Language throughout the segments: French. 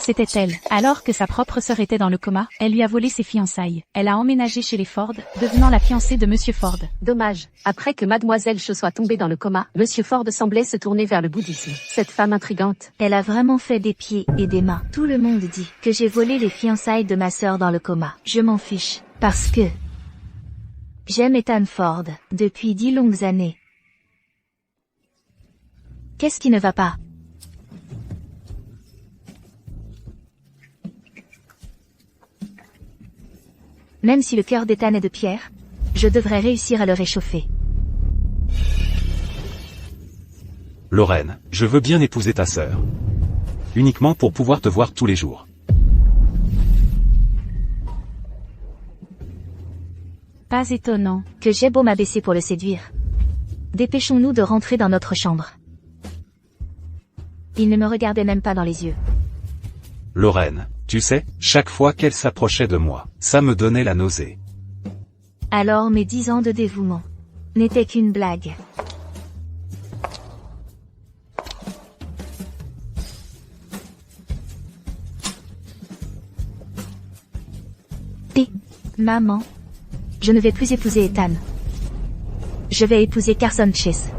C'était elle. Alors que sa propre sœur était dans le coma, elle lui a volé ses fiançailles. Elle a emménagé chez les Ford, devenant la fiancée de Monsieur Ford. Dommage. Après que Mademoiselle Cho soit tombée dans le coma, Monsieur Ford semblait se tourner vers le bouddhisme. Cette femme intrigante. Elle a vraiment fait des pieds et des mains. Tout le monde dit que j'ai volé les fiançailles de ma sœur dans le coma. Je m'en fiche. Parce que j'aime Ethan Ford depuis 10 longues années. Qu'est-ce qui ne va pas? Même si le cœur d'Ethan est de pierre, je devrais réussir à le réchauffer. Lorraine, je veux bien épouser ta sœur. Uniquement pour pouvoir te voir tous les jours. Pas étonnant. Que j'ai beau m'abaisser pour le séduire. Dépêchons-nous de rentrer dans notre chambre. Il ne me regardait même pas dans les yeux. Lorraine, tu sais, chaque fois qu'elle s'approchait de moi, ça me donnait la nausée. Alors mes 10 ans de dévouement n'étaient qu'une blague. Et, maman, je ne vais plus épouser Ethan. Je vais épouser Carson Chase.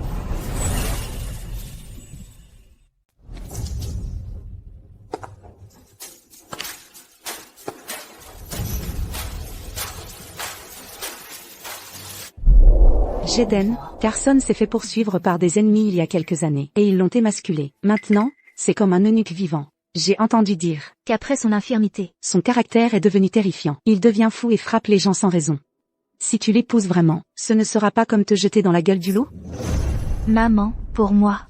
Jaden, Carson s'est fait poursuivre par des ennemis il y a quelques années, et ils l'ont émasculé. Maintenant, c'est comme un eunuque vivant. J'ai entendu dire Qu'après son infirmité, son caractère est devenu terrifiant. Il devient fou et frappe les gens sans raison. Si tu l'épouses vraiment, ce ne sera pas comme te jeter dans la gueule du loup? maman, pour moi,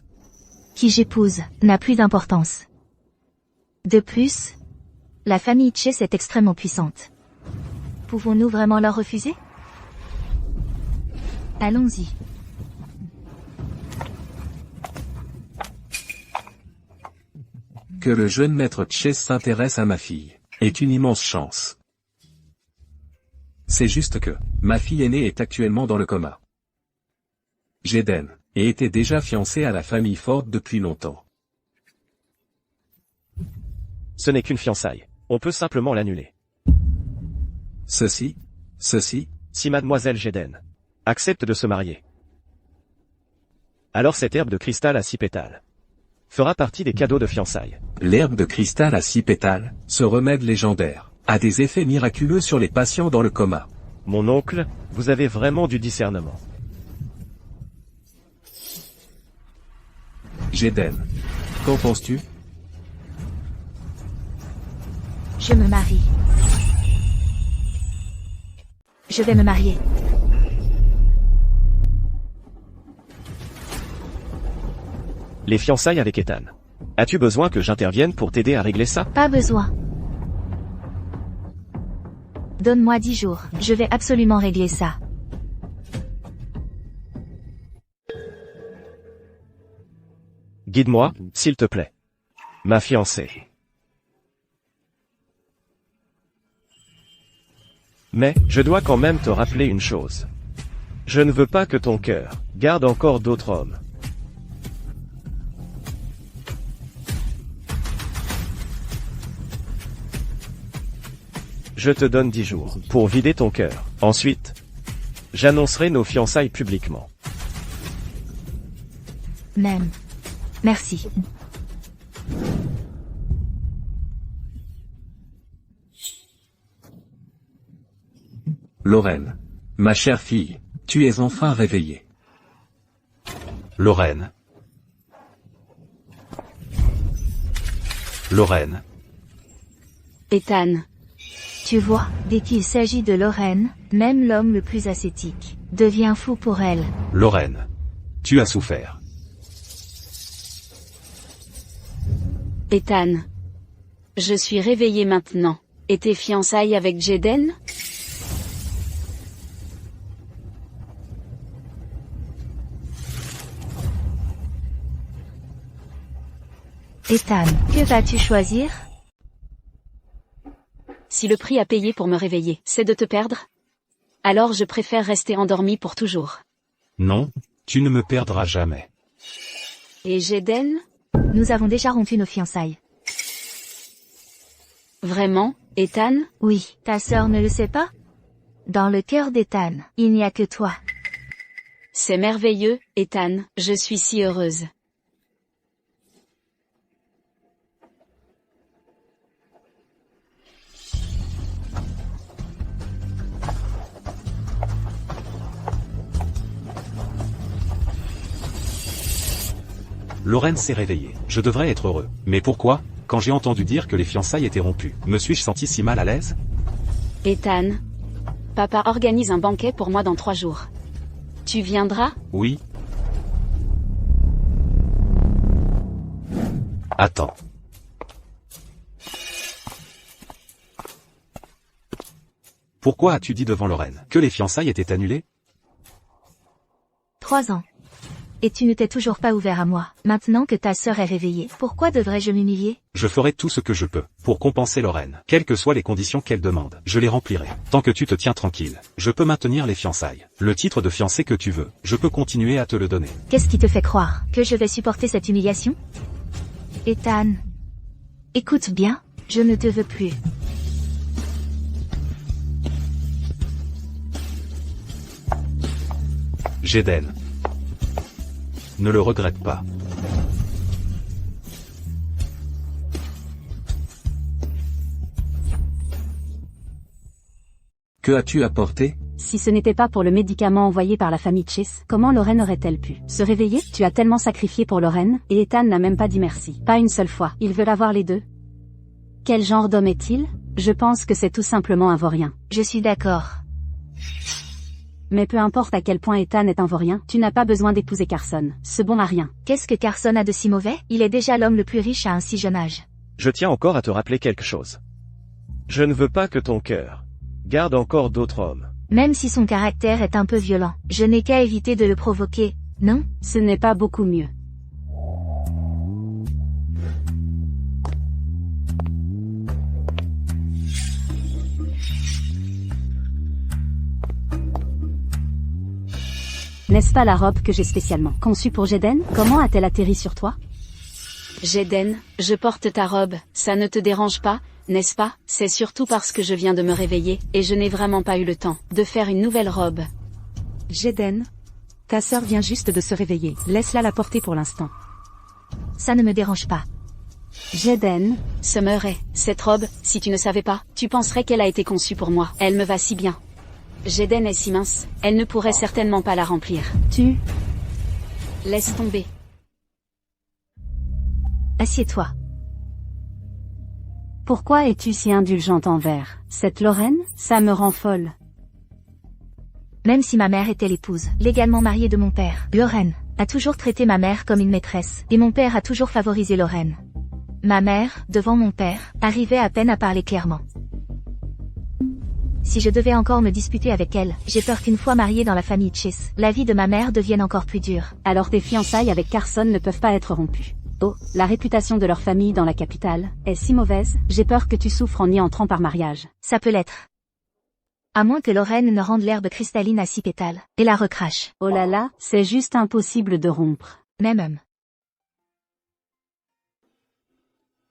qui j'épouse, n'a plus d'importance. De plus, la famille Chase est extrêmement puissante. Pouvons-nous vraiment leur refuser? Allons-y. Que le jeune maître Chase s'intéresse à ma fille est une immense chance. C'est juste que, ma fille aînée est actuellement dans le coma. Jaden, et était déjà fiancée à la famille Ford depuis longtemps. Ce n'est qu'une fiançaille. On peut simplement l'annuler. Ceci. Si mademoiselle Jaden accepte de se marier, alors cette herbe de cristal à 6 pétales fera partie des cadeaux de fiançailles. L'herbe de cristal à 6 pétales, ce remède légendaire, a des effets miraculeux sur les patients dans le coma. Mon oncle, vous avez vraiment du discernement. Jaden, qu'en penses-tu? Je me marie. Je vais me marier. Les fiançailles avec Ethan. As-tu besoin que j'intervienne pour t'aider à régler ça? Pas besoin. Donne-moi 10 jours. Je vais absolument régler ça. Guide-moi, s'il te plaît. Ma fiancée. Mais, je dois quand même te rappeler une chose. Je ne veux pas que ton cœur garde encore d'autres hommes. Je te donne 10 jours pour vider ton cœur. Ensuite, j'annoncerai nos fiançailles publiquement. Même. Merci. Lorraine. Ma chère fille, tu es enfin réveillée. Lorraine. Lorraine. Ethan. Tu vois, dès qu'il s'agit de Lorraine, même l'homme le plus ascétique devient fou pour elle. Lorraine. Tu as souffert. Ethan. Je suis réveillée maintenant. Et tes fiançailles avec Jaden? Ethan, que vas-tu choisir? Si le prix à payer pour me réveiller, c'est de te perdre, alors je préfère rester endormie pour toujours. Non, tu ne me perdras jamais. Et Jaden? Nous avons déjà rompu nos fiançailles. Vraiment, Ethan? Oui, ta sœur ne le sait pas? Dans le cœur d'Ethan, il n'y a que toi. C'est merveilleux, Ethan, je suis si heureuse. Lorraine s'est réveillée. Je devrais être heureux. Mais pourquoi? Quand j'ai entendu dire que les fiançailles étaient rompues, me suis-je senti si mal à l'aise? Ethan. Papa organise un banquet pour moi dans 3 jours. Tu viendras? Oui. Attends. Pourquoi as-tu dit devant Lorraine que les fiançailles étaient annulées? 3 ans. Et tu ne t'es toujours pas ouvert à moi. Maintenant que ta sœur est réveillée, pourquoi devrais-je m'humilier? Je ferai tout ce que je peux pour compenser Lorraine, quelles que soient les conditions qu'elle demande. Je les remplirai. Tant que tu te tiens tranquille, je peux maintenir les fiançailles. Le titre de fiancé que tu veux, je peux continuer à te le donner. Qu'est-ce qui te fait croire que je vais supporter cette humiliation? Ethan. Écoute bien, je ne te veux plus. Jaden. Ne le regrette pas. Que as-tu apporté? Si ce n'était pas pour le médicament envoyé par la famille Chase, comment Lorraine aurait-elle pu se réveiller? Tu as tellement sacrifié pour Lorraine, et Ethan n'a même pas dit merci. Pas une seule fois. Ils veulent avoir les deux. Quel genre d'homme est-il? Je pense que c'est tout simplement un vaurien. Je suis d'accord. Mais peu importe à quel point Ethan est un vaurien, tu n'as pas besoin d'épouser Carson. Ce bon à rien. Qu'est-ce que Carson a de si mauvais? Il est déjà l'homme le plus riche à un si jeune âge. Je tiens encore à te rappeler quelque chose. Je ne veux pas que ton cœur garde encore d'autres hommes. Même si son caractère est un peu violent, je n'ai qu'à éviter de le provoquer, non? Ce n'est pas beaucoup mieux. N'est-ce pas la robe que j'ai spécialement conçue pour Jaden? Comment a-t-elle atterri sur toi? Jaden, je porte ta robe, ça ne te dérange pas, n'est-ce pas? C'est surtout parce que je viens de me réveiller, et je n'ai vraiment pas eu le temps de faire une nouvelle robe. Jaden. Ta sœur vient juste de se réveiller. Laisse-la la porter pour l'instant. Ça ne me dérange pas. Jaden, Summer, cette robe, si tu ne savais pas, tu penserais qu'elle a été conçue pour moi. Elle me va si bien. Jaden est si mince, elle ne pourrait certainement pas la remplir. Tu... Laisse tomber. Assieds-toi. Pourquoi es-tu si indulgente envers cette Lorraine? Ça me rend folle. Même si ma mère était l'épouse, légalement mariée de mon père, Lorraine a toujours traité ma mère comme une maîtresse, et mon père a toujours favorisé Lorraine. Ma mère, devant mon père, arrivait à peine à parler clairement. Si je devais encore me disputer avec elle, j'ai peur qu'une fois mariée dans la famille Chase, la vie de ma mère devienne encore plus dure. Alors tes fiançailles avec Carson ne peuvent pas être rompues. Oh, la réputation de leur famille dans la capitale est si mauvaise, j'ai peur que tu souffres en y entrant par mariage. Ça peut l'être. À moins que Lorraine ne rende l'herbe cristalline à 6 pétales, et la recrache. Oh là là, c'est juste impossible de rompre. Même homme.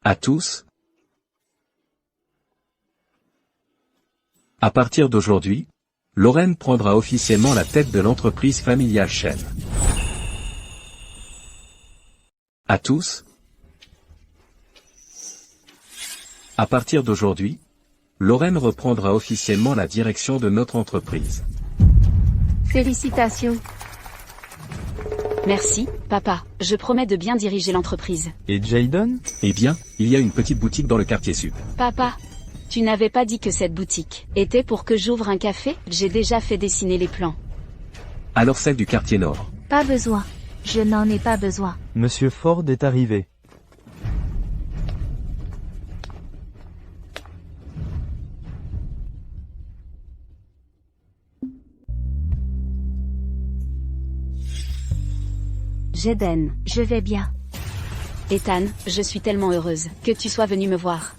À tous. À partir d'aujourd'hui, Lorraine prendra officiellement la tête de l'entreprise familiale Chen. À tous. À partir d'aujourd'hui, Lorraine reprendra officiellement la direction de notre entreprise. Félicitations. Merci, papa, je promets de bien diriger l'entreprise. Et Jaden? Eh bien, il y a une petite boutique dans le quartier sud. Papa, tu n'avais pas dit que cette boutique était pour que j'ouvre un café? J'ai déjà fait dessiner les plans. Alors celle du quartier nord. Pas besoin. Je n'en ai pas besoin. Monsieur Ford est arrivé. Jaden, Je vais bien. Ethan, je suis tellement heureuse que tu sois venu me voir.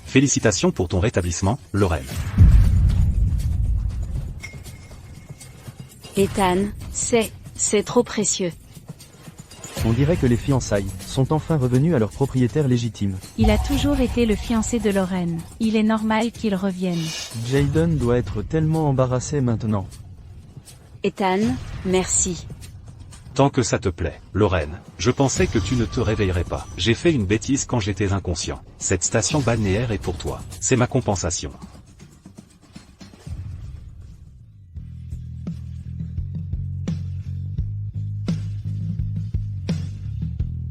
Félicitations pour ton rétablissement, Lorraine. Ethan, c'est trop précieux. On dirait que les fiançailles sont enfin revenues à leur propriétaire légitime. Il a toujours été le fiancé de Lorraine. Il est normal qu'il revienne. Jaden doit être tellement embarrassé maintenant. Ethan, merci. Tant que ça te plaît, Lorraine, je pensais que tu ne te réveillerais pas. J'ai fait une bêtise quand j'étais inconscient. Cette station balnéaire est pour toi. C'est ma compensation.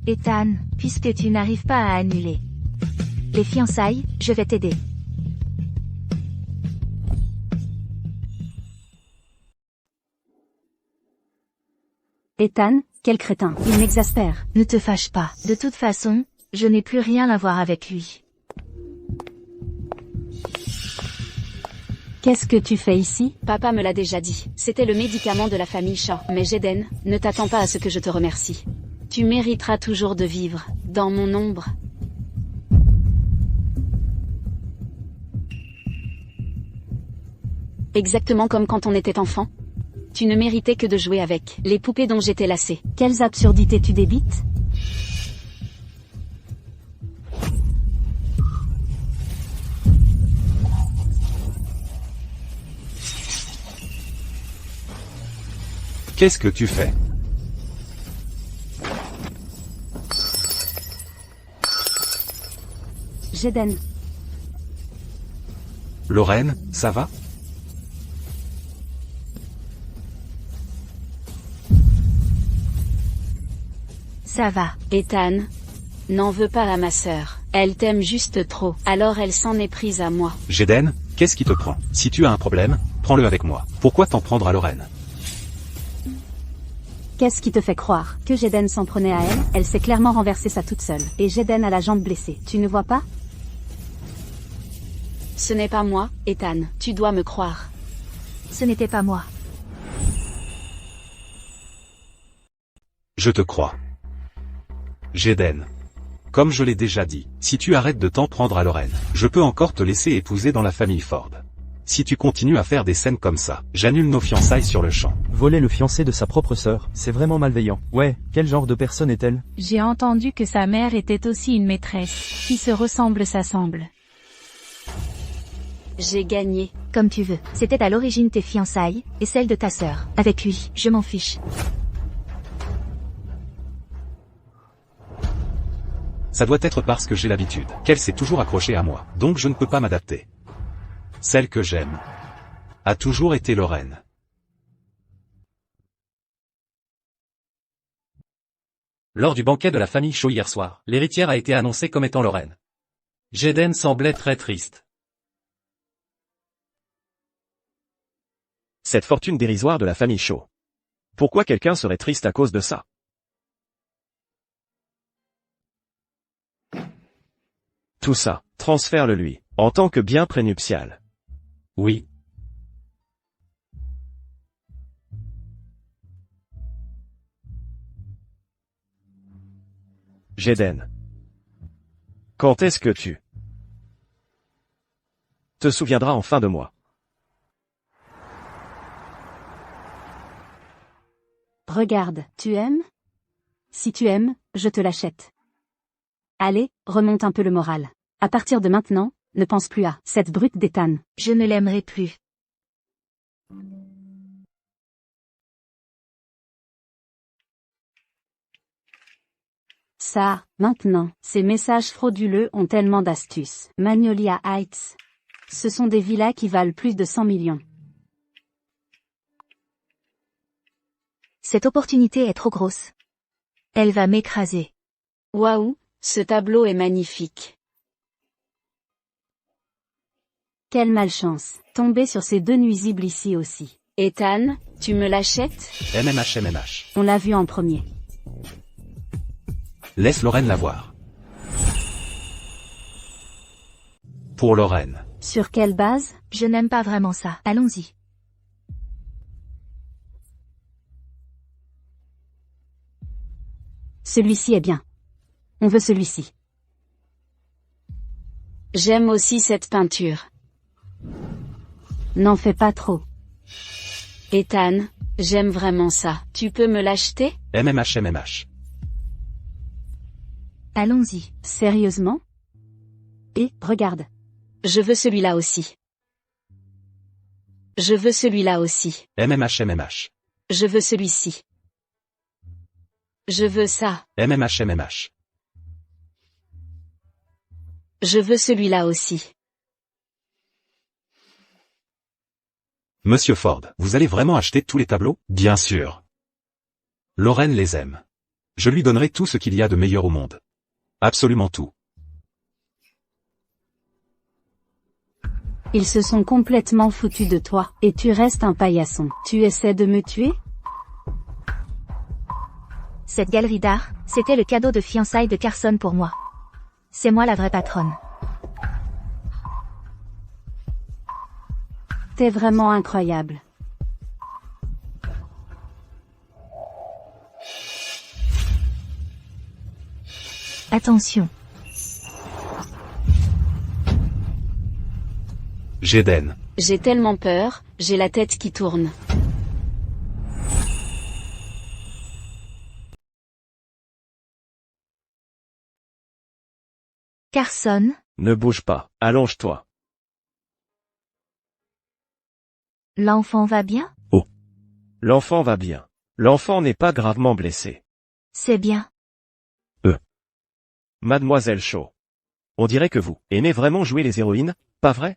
Ethan, puisque tu n'arrives pas à annuler les fiançailles, je vais t'aider. Ethan, quel crétin, il m'exaspère. Ne te fâche pas. De toute façon, je n'ai plus rien à voir avec lui. Qu'est-ce que tu fais ici? Papa me l'a déjà dit. C'était le médicament de la famille Shaw. Mais Jaden, ne t'attends pas à ce que je te remercie. Tu mériteras toujours de vivre, dans mon ombre. Exactement comme quand on était enfant. Tu ne méritais que de jouer avec les poupées dont j'étais lassée. Quelles absurdités tu débites? Qu'est-ce que tu fais? Jaden. Lorraine, ça va? Ça va. Ethan, n'en veux pas à ma sœur. Elle t'aime juste trop. Alors elle s'en est prise à moi. Jaden, qu'est-ce qui te prend? Si tu as un problème, prends-le avec moi. Pourquoi t'en prendre à Lorraine? Qu'est-ce qui te fait croire que Jaden s'en prenait à elle? Elle s'est clairement renversée ça toute seule. Et Jaden a la jambe blessée. Tu ne vois pas? Ce n'est pas moi, Ethan. Tu dois me croire. Ce n'était pas moi. Je te crois. Jaden. Comme je l'ai déjà dit, si tu arrêtes de t'en prendre à Lorraine, je peux encore te laisser épouser dans la famille Ford. Si tu continues à faire des scènes comme ça, j'annule nos fiançailles sur le champ. Voler le fiancé de sa propre sœur, c'est vraiment malveillant. Ouais, quel genre de personne est-elle? J'ai entendu que sa mère était aussi une maîtresse. Qui se ressemble s'assemble. J'ai gagné. Comme tu veux. C'était à l'origine tes fiançailles, et celle de ta sœur. Avec lui, je m'en fiche. Ça doit être parce que j'ai l'habitude qu'elle s'est toujours accrochée à moi, donc je ne peux pas m'adapter. Celle que j'aime a toujours été Lorraine. Lors du banquet de la famille Shaw hier soir, l'héritière a été annoncée comme étant Lorraine. Jaden semblait très triste. Cette fortune dérisoire de la famille Shaw. Pourquoi quelqu'un serait triste à cause de ça? Tout ça, transfère-le lui, en tant que bien prénuptial. Oui. Jaden. Quand est-ce que tu te souviendras enfin de moi? Regarde, tu aimes? Si tu aimes, je te l'achète. Allez, remonte un peu le moral. À partir de maintenant, ne pense plus à cette brute d'Ethan. Je ne l'aimerai plus. Ça, maintenant, ces messages frauduleux ont tellement d'astuces. Magnolia Heights. Ce sont des villas qui valent plus de 100 millions. Cette opportunité est trop grosse. Elle va m'écraser. Waouh, ce tableau est magnifique. Quelle malchance, tomber sur ces deux nuisibles ici aussi. Ethan, tu me l'achètes? MMH. On l'a vu en premier. Laisse Lorraine la voir. Pour Lorraine. Sur quelle base? Je n'aime pas vraiment ça. Allons-y. Celui-ci est bien. On veut celui-ci. J'aime aussi cette peinture. N'en fais pas trop. Ethan, j'aime vraiment ça. Tu peux me l'acheter? MMH. Allons-y. Sérieusement? Et, regarde. Je veux celui-là aussi. Je veux celui-là aussi. MMH. Je veux celui-ci. Je veux ça. MMH. Je veux celui-là aussi. Monsieur Ford, vous allez vraiment acheter tous les tableaux? Bien sûr. Lorraine les aime. Je lui donnerai tout ce qu'il y a de meilleur au monde. Absolument tout. Ils se sont complètement foutus de toi, et tu restes un paillasson. Tu essaies de me tuer? Cette galerie d'art, c'était le cadeau de fiançailles de Carson pour moi. C'est moi la vraie patronne. T'es vraiment incroyable. Attention. J'Eden. J'ai tellement peur, j'ai la tête qui tourne. Carson, Ne bouge pas, allonge-toi. l'enfant va bien? L'enfant va bien. L'enfant n'est pas gravement blessé. C'est bien. Mademoiselle Shaw. On dirait que vous aimez vraiment jouer les héroïnes, pas vrai?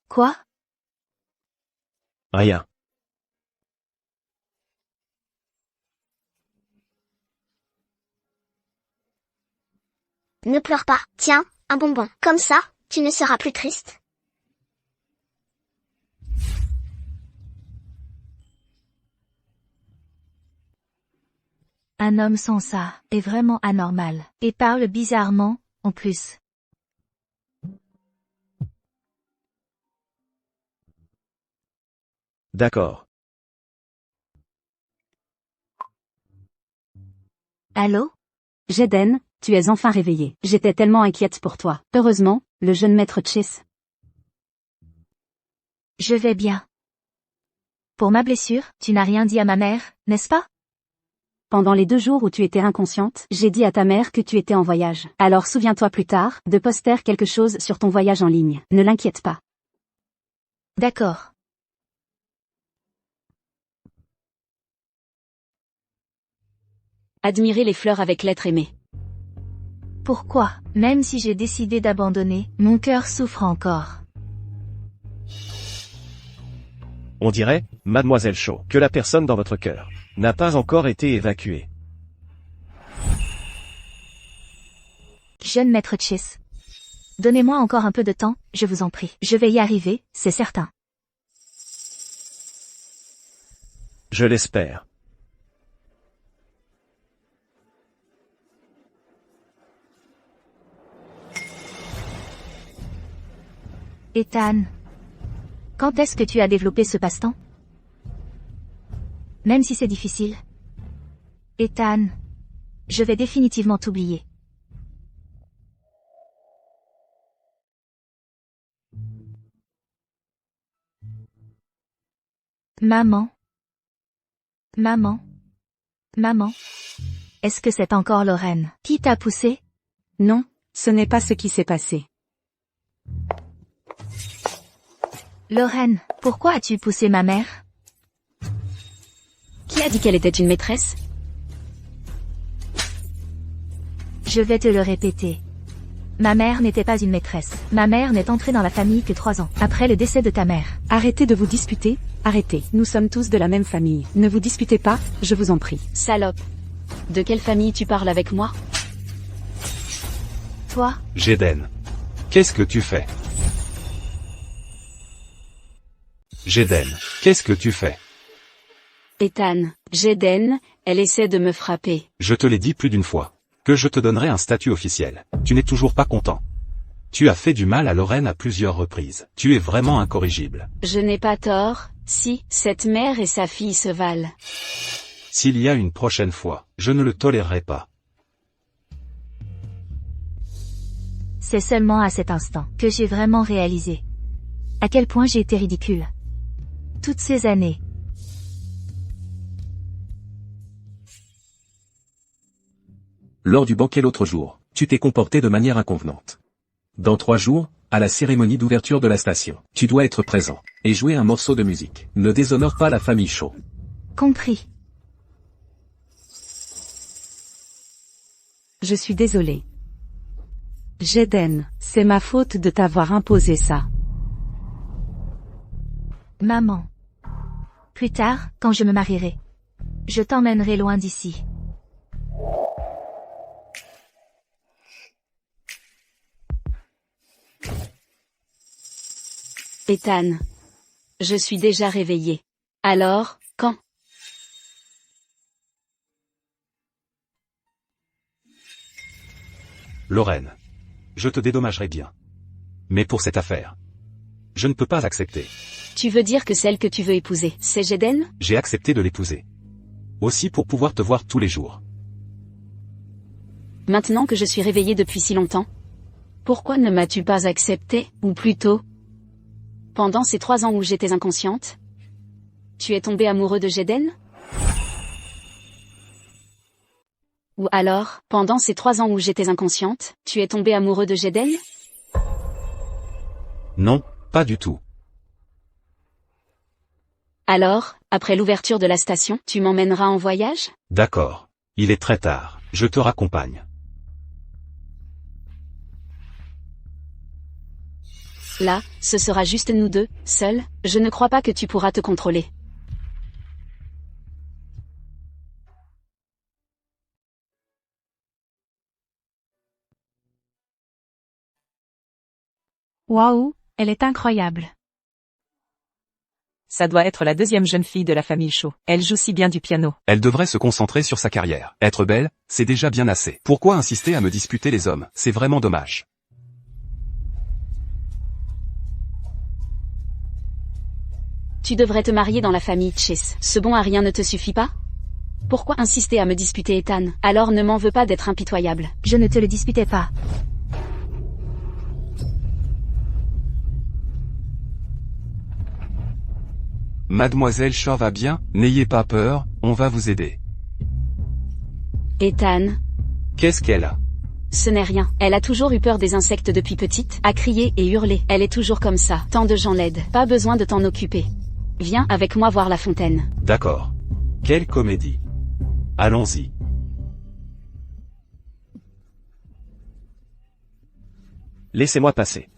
Quoi? Rien. Ne pleure pas, tiens, un bonbon. Comme ça, tu ne seras plus triste. Un homme sans ça est vraiment anormal. Et parle bizarrement, en plus. D'accord. Allô? J'Eden, tu es enfin réveillé. J'étais tellement inquiète pour toi. Heureusement, le jeune maître Chase. Je vais bien. Pour ma blessure, tu n'as rien dit à ma mère, n'est-ce pas? Pendant les 2 jours où tu étais inconsciente, j'ai dit à ta mère que tu étais en voyage. Alors souviens-toi plus tard, de poster quelque chose sur ton voyage en ligne. Ne l'inquiète pas. D'accord. Admirer les fleurs avec l'être aimé. Pourquoi? Même si j'ai décidé d'abandonner, mon cœur souffre encore. On dirait, Mademoiselle Shaw, que la personne dans votre cœur n'a pas encore été évacuée. Jeune maître Chase. Donnez-moi encore un peu de temps, je vous en prie. Je vais y arriver, c'est certain. Je l'espère. Ethan. Quand est-ce que tu as développé ce passe-temps? Même si c'est difficile. Ethan. Je vais définitivement t'oublier. Maman. Maman. Maman. Est-ce que c'est encore Lorraine qui t'a poussé? Non, ce n'est pas ce qui s'est passé. Lorraine, pourquoi as-tu poussé ma mère? Qui a dit qu'elle était une maîtresse? Je vais te le répéter. Ma mère n'était pas une maîtresse. Ma mère n'est entrée dans la famille que 3 ans après le décès de ta mère. Arrêtez de vous disputer, arrêtez. Nous sommes tous de la même famille. Ne vous disputez pas, je vous en prie. Salope. De quelle famille tu parles avec moi? Toi? J'Eden. Qu'est-ce que tu fais? J'Eden. Qu'est-ce que tu fais? Ethan, J'Eden, elle essaie de me frapper. Je te l'ai dit plus d'une fois. Que je te donnerai un statut officiel. Tu n'es toujours pas content. Tu as fait du mal à Lorraine à plusieurs reprises. Tu es vraiment incorrigible. Je n'ai pas tort, si, cette mère et sa fille se valent. S'il y a une prochaine fois, je ne le tolérerai pas. C'est seulement à cet instant que j'ai vraiment réalisé à quel point j'ai été ridicule. Toutes ces années. lors du banquet l'autre jour, tu t'es comporté de manière inconvenante. Dans 3 jours, à la cérémonie d'ouverture de la station, tu dois être présent, et jouer un morceau de musique. Ne déshonore pas la famille Shaw. Compris. Je suis désolée. Jaden, c'est ma faute de t'avoir imposé ça. Maman. Plus tard, quand je me marierai. Je t'emmènerai loin d'ici. Ethan. Je suis déjà réveillée. Alors, quand? Lorraine. Je te dédommagerai bien. Mais pour cette affaire, je ne peux pas accepter. Tu veux dire que celle que tu veux épouser, c'est Jaden? J'ai accepté de l'épouser. Aussi pour pouvoir te voir tous les jours. Maintenant que je suis réveillée depuis si longtemps? Pourquoi ne m'as-tu pas accepté, ou plutôt, pendant ces 3 ans où j'étais inconsciente? Tu es tombé amoureux de Jaden? Ou alors, pendant ces 3 ans où j'étais inconsciente, tu es tombé amoureux de Jaden? Non, pas du tout. Alors, après l'ouverture de la station, tu m'emmèneras en voyage? D'accord. Il est très tard. Je te raccompagne. Là, ce sera juste nous deux, seuls. Je ne crois pas que tu pourras te contrôler. Waouh, elle est incroyable. Ça doit être la 2e jeune fille de la famille Shaw. Elle joue si bien du piano. Elle devrait se concentrer sur sa carrière. Être belle, c'est déjà bien assez. Pourquoi insister à me disputer les hommes? C'est vraiment dommage. Tu devrais te marier dans la famille Chase. Ce bon à rien ne te suffit pas? Pourquoi insister à me disputer Ethan? Alors ne m'en veux pas d'être impitoyable. Je ne te le disputais pas. Mademoiselle Shaw va bien, n'ayez pas peur, on va vous aider. Ethan. Qu'est-ce qu'elle a? Ce n'est rien. Elle a toujours eu peur des insectes depuis petite, a crié et hurlé. Elle est toujours comme ça. Tant de gens l'aident. Pas besoin de t'en occuper. Viens avec moi voir la fontaine. D'accord. Quelle comédie. Allons-y. Laissez-moi passer.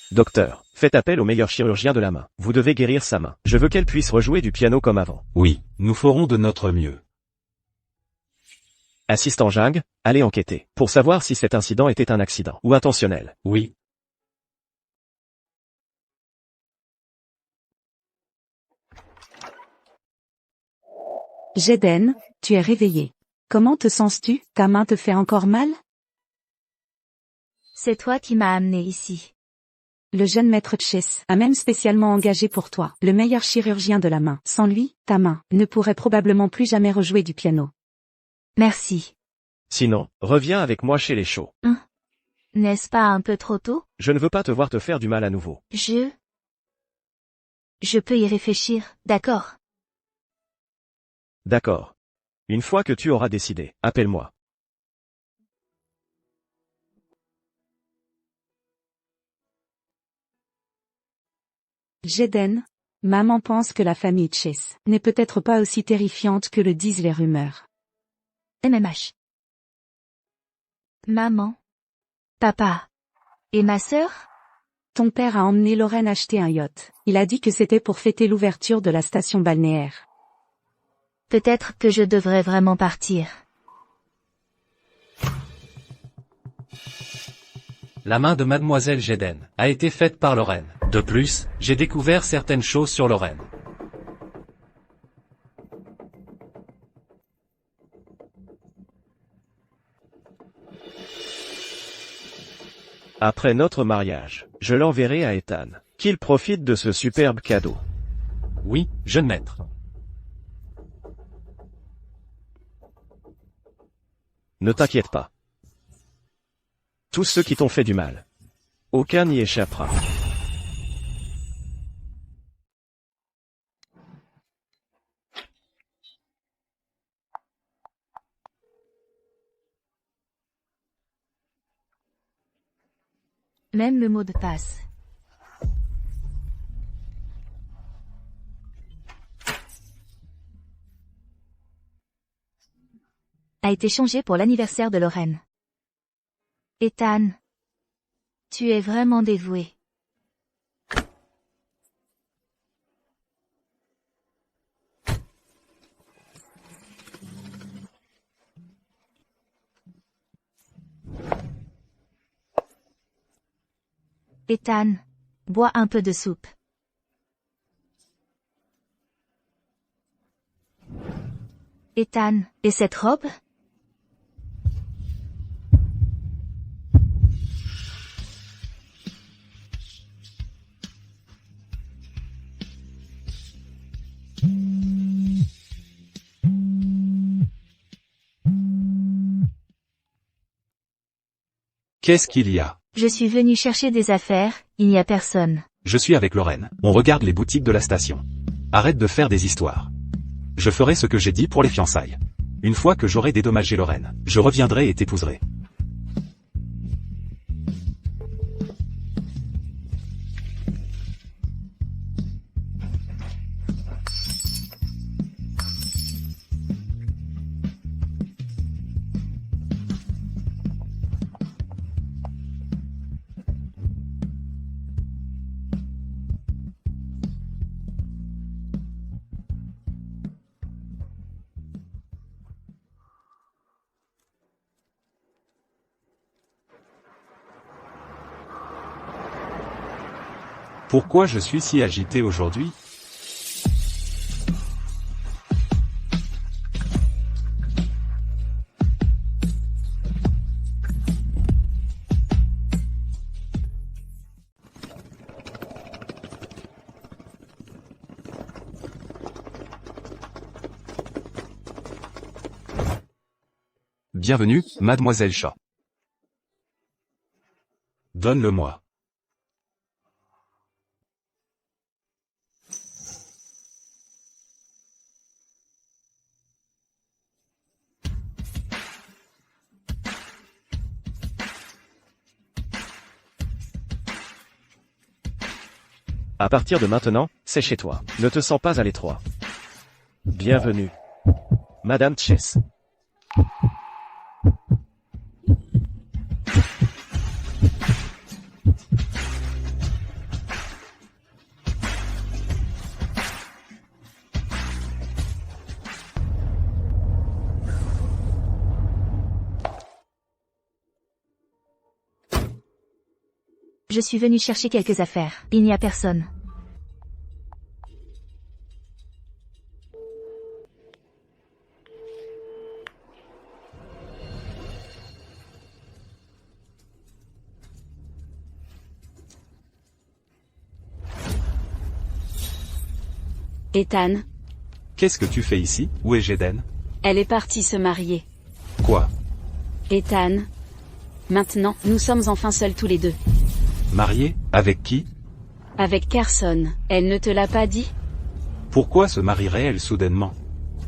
Docteur, faites appel au meilleur chirurgien de la main. Vous devez guérir sa main. Je veux qu'elle puisse rejouer du piano comme avant. Oui, nous ferons de notre mieux. Assistant Jing, allez enquêter, pour savoir si cet incident était un accident ou intentionnel. Oui. Jaden, tu es réveillé. Comment te sens-tu? Ta main te fait encore mal? C'est toi qui m'as amené ici. Le jeune maître Chess a même spécialement engagé pour toi le meilleur chirurgien de la main. Sans lui, ta main ne pourrait probablement plus jamais rejouer du piano. Merci. Sinon, reviens avec moi chez les Shaw. N'est-ce pas un peu trop tôt? Je ne veux pas te voir te faire du mal à nouveau. Je peux y réfléchir, d'accord. D'accord. Une fois que tu auras décidé, appelle-moi. Jaden, maman pense que la famille Chess n'est peut-être pas aussi terrifiante que le disent les rumeurs. MMH. Maman. Papa. Et ma sœur? Ton père a emmené Lorraine acheter un yacht. Il a dit que c'était pour fêter l'ouverture de la station balnéaire. Peut-être que je devrais vraiment partir. La main de Mademoiselle Jaden a été faite par Lorraine. De plus, j'ai découvert certaines choses sur Lorraine. Après notre mariage, je l'enverrai à Ethan. Qu'il profite de ce superbe cadeau. Oui, jeune maître. Ne t'inquiète pas. tous ceux qui t'ont fait du mal. Aucun n'y échappera. Même le mot de passe. A été changé pour l'anniversaire de Lorraine. Ethan. Tu es vraiment dévoué. Ethan. Bois un peu de soupe. Ethan. Et cette robe? Qu'est-ce qu'il y a? Je suis venu chercher des affaires, il n'y a personne. Je suis avec Lorraine. On regarde les boutiques de la station. Arrête de faire des histoires. Je ferai ce que j'ai dit pour les fiançailles. Une fois que j'aurai dédommagé Lorraine, je reviendrai et t'épouserai. Pourquoi je suis si agité aujourd'hui? Bienvenue, Mademoiselle Shaw. Donne-le-moi. À partir de maintenant, c'est chez toi. Ne te sens pas à l'étroit. Bienvenue. Madame Chess. Je suis venu chercher quelques affaires. Il n'y a personne. Ethan, Qu'est-ce que tu fais ici? Où est Jaden? elle est partie se marier. Quoi? Ethan. Maintenant, nous sommes enfin seuls tous les deux. Marié? Avec qui? Avec Carson. Elle ne te l'a pas dit? Pourquoi se marierait-elle soudainement?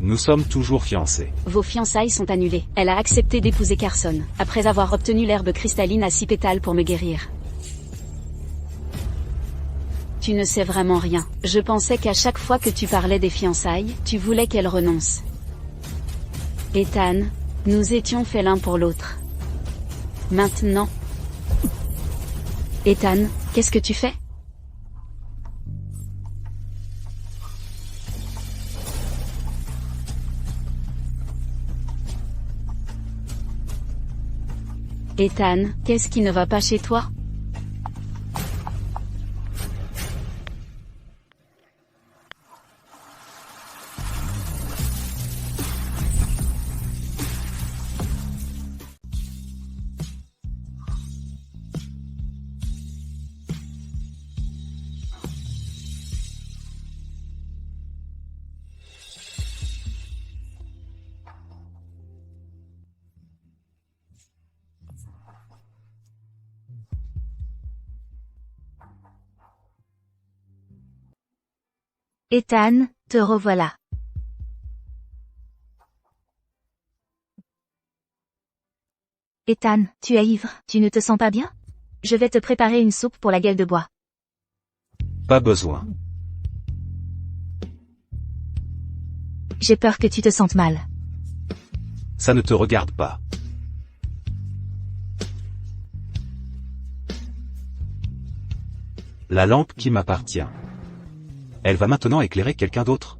Nous sommes toujours fiancés. Vos fiançailles sont annulées. Elle a accepté d'épouser Carson, après avoir obtenu l'herbe cristalline à 6 pétales pour me guérir. Tu ne sais vraiment rien. Je pensais qu'à chaque fois que tu parlais des fiançailles, tu voulais qu'elle renonce. Ethan, nous étions faits l'un pour l'autre. Maintenant. Ethan, qu'est-ce que tu fais? Ethan, qu'est-ce qui ne va pas chez toi? Ethan, te revoilà. Ethan, tu es ivre, tu ne te sens pas bien? Je vais te préparer une soupe pour la gueule de bois. Pas besoin. J'ai peur que tu te sentes mal. Ça ne te regarde pas. La lampe qui m'appartient. Elle va maintenant éclairer quelqu'un d'autre.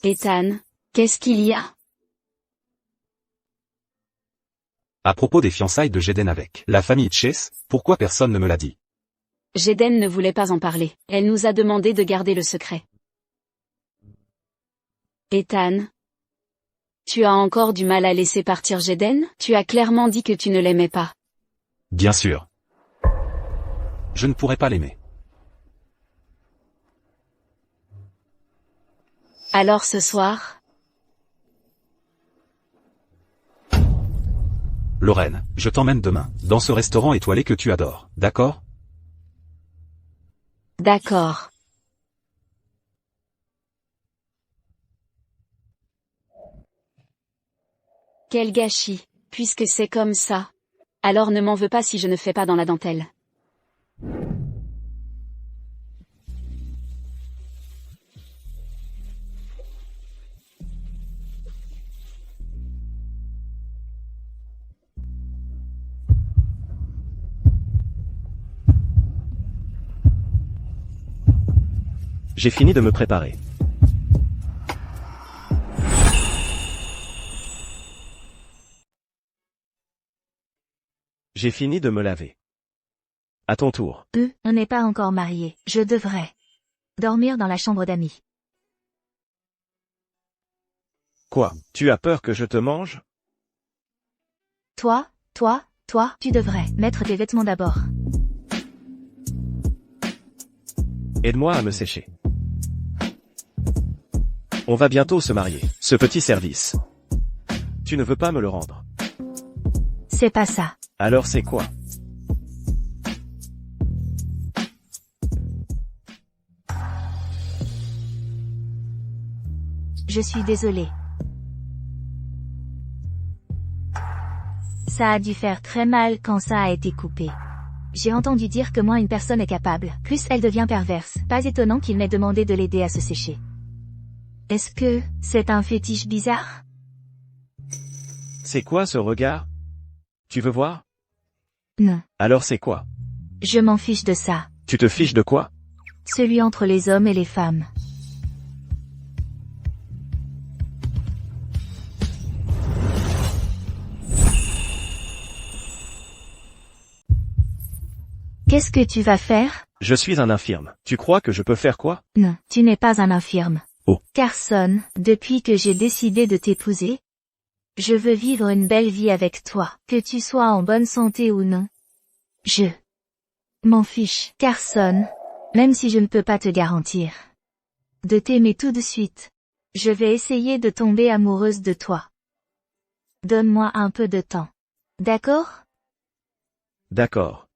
Ethan, qu'est-ce qu'il y a? À propos des fiançailles de Jaden avec la famille Chase, pourquoi personne ne me l'a dit? Jaden ne voulait pas en parler. Elle nous a demandé de garder le secret. Ethan, tu as encore du mal à laisser partir Jaden? Tu as clairement dit que tu ne l'aimais pas. Bien sûr. Je ne pourrais pas l'aimer. Alors ce soir? Lorraine, je t'emmène demain, dans ce restaurant étoilé que tu adores, d'accord? D'accord. Quel gâchis, puisque c'est comme ça. Alors ne m'en veux pas si je ne fais pas dans la dentelle. J'ai fini de me préparer. J'ai fini de me laver. À ton tour. On n'est pas encore mariés. Je devrais dormir dans la chambre d'amis. Quoi? Tu as peur que je te mange? Toi, tu devrais mettre tes vêtements d'abord. Aide-moi à me sécher. On va bientôt se marier. Ce petit service. Tu ne veux pas me le rendre. C'est pas ça. Alors c'est quoi? Je suis désolée. Ça a dû faire très mal quand ça a été coupé. J'ai entendu dire que moins une personne est capable, plus elle devient perverse. Pas étonnant qu'il m'ait demandé de l'aider à se sécher. Est-ce que c'est un fétiche bizarre? C'est quoi ce regard? Tu veux voir? Non. Alors c'est quoi? Je m'en fiche de ça. Tu te fiches de quoi? Celui entre les hommes et les femmes. Qu'est-ce que tu vas faire? Je suis un infirme. Tu crois que je peux faire quoi? Non, tu n'es pas un infirme. Oh. Carson, depuis que j'ai décidé de t'épouser, je veux vivre une belle vie avec toi, que tu sois en bonne santé ou non. Je m'en fiche, Carson, même si je ne peux pas te garantir de t'aimer tout de suite. Je vais essayer de tomber amoureuse de toi. Donne-moi un peu de temps. D'accord? D'accord.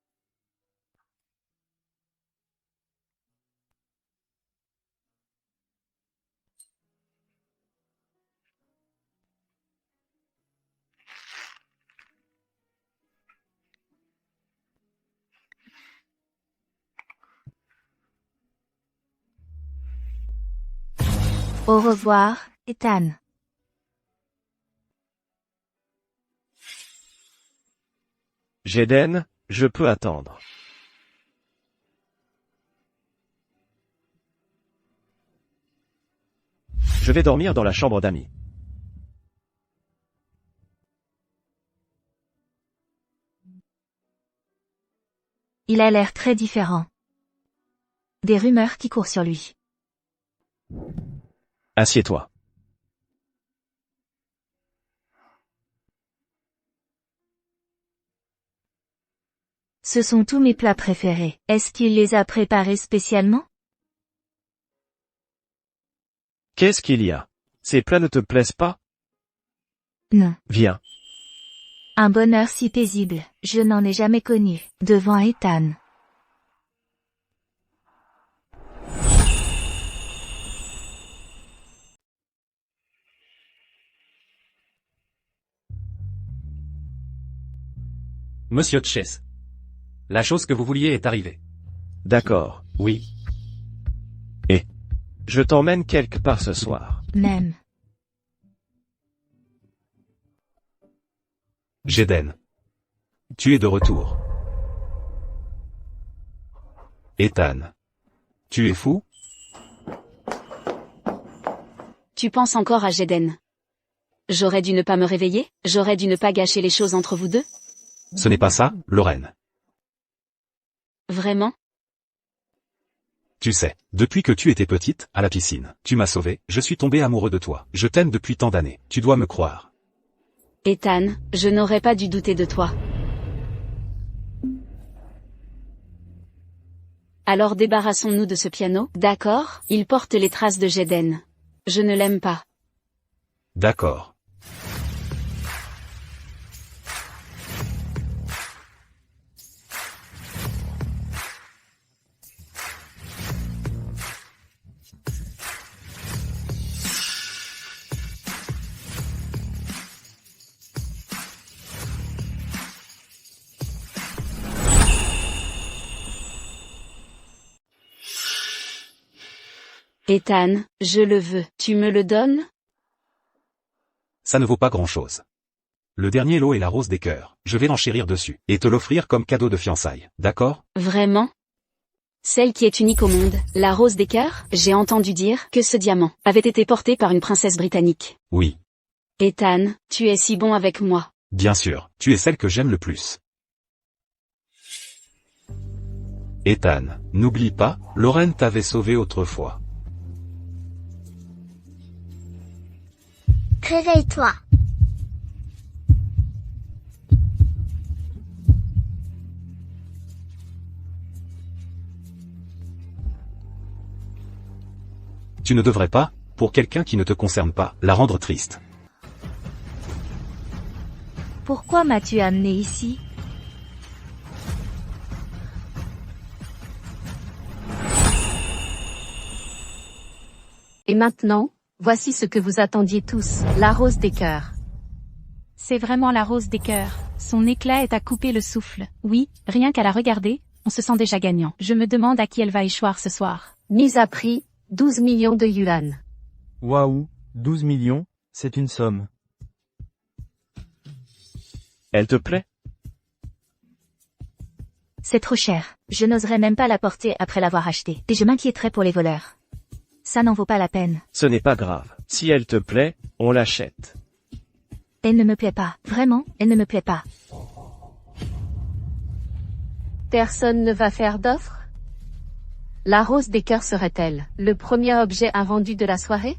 Au revoir, Ethan. Jaden, je peux attendre. Je vais dormir dans la chambre d'amis. Il a l'air très différent. Des rumeurs qui courent sur lui. Assieds-toi. Ce sont tous mes plats préférés. Est-ce qu'il les a préparés spécialement? Qu'est-ce qu'il y a? Ces plats ne te plaisent pas? Non. Viens. Un bonheur si paisible, je n'en ai jamais connu, devant Ethan. Monsieur Chess. La chose que vous vouliez est arrivée. D'accord. Oui. Et je t'emmène quelque part ce soir. Même. Jaden. Tu es de retour. Ethan. Tu es fou? Tu penses encore à Jaden? J'aurais dû ne pas me réveiller? J'aurais dû ne pas gâcher les choses entre vous deux? Ce n'est pas ça, Lorraine. Vraiment? Tu sais, depuis que tu étais petite, à la piscine, tu m'as sauvée, je suis tombé amoureux de toi. Je t'aime depuis tant d'années, tu dois me croire. Ethan, je n'aurais pas dû douter de toi. Alors débarrassons-nous de ce piano, d'accord? Il porte les traces de Jaden. Je ne l'aime pas. D'accord. Ethan, je le veux. Tu me le donnes? Ça ne vaut pas grand-chose. Le dernier lot est la rose des cœurs. Je vais renchérir dessus, et te l'offrir comme cadeau de fiançailles, d'accord? Vraiment? Celle qui est unique au monde, la rose des cœurs? J'ai entendu dire que ce diamant avait été porté par une princesse britannique. Oui. Ethan, tu es si bon avec moi. Bien sûr, tu es celle que j'aime le plus. Ethan, n'oublie pas, Lorraine t'avait sauvé autrefois. Réveille-toi. Tu ne devrais pas, pour quelqu'un qui ne te concerne pas, la rendre triste. Pourquoi m'as-tu amené ici? Et maintenant, voici ce que vous attendiez tous, la rose des cœurs. C'est vraiment la rose des cœurs. Son éclat est à couper le souffle. Oui, rien qu'à la regarder, on se sent déjà gagnant. Je me demande à qui elle va échoir ce soir. Mise à prix, 12 millions de yuan. Waouh, 12 millions, c'est une somme. Elle te plaît? C'est trop cher. Je n'oserais même pas la porter après l'avoir achetée. Et je m'inquiéterais pour les voleurs. Ça n'en vaut pas la peine. Ce n'est pas grave. Si elle te plaît, on l'achète. Elle ne me plaît pas. Vraiment, elle ne me plaît pas. Personne ne va faire d'offre? La rose des cœurs serait-elle le premier objet invendu de la soirée?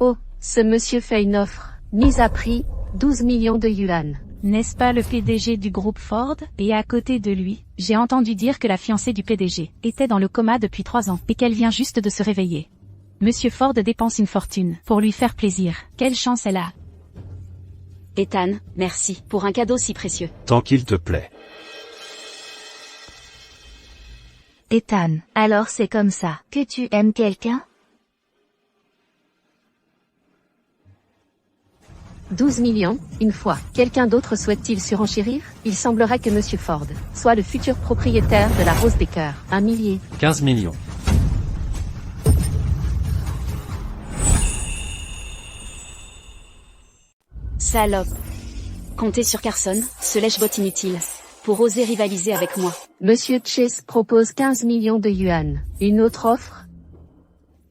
Oh, ce monsieur fait une offre. Mise à prix, 12 millions de yuan. N'est-ce pas le PDG du groupe Ford? Et à côté de lui, j'ai entendu dire que la fiancée du PDG était dans le coma depuis 3 ans et qu'elle vient juste de se réveiller. Monsieur Ford dépense une fortune pour lui faire plaisir. Quelle chance elle a. Ethan, merci pour un cadeau si précieux. Tant qu'il te plaît. Ethan, alors c'est comme ça que tu aimes quelqu'un? 12 millions, une fois. Quelqu'un d'autre souhaite-t-il surenchérir? Il semblerait que Monsieur Ford soit le futur propriétaire de la rose des cœurs. 1 millier. 15 millions. Salope. Comptez sur Carson, ce lèche-botte inutile, pour oser rivaliser avec moi. Monsieur Chase propose 15 millions de yuan. Une autre offre?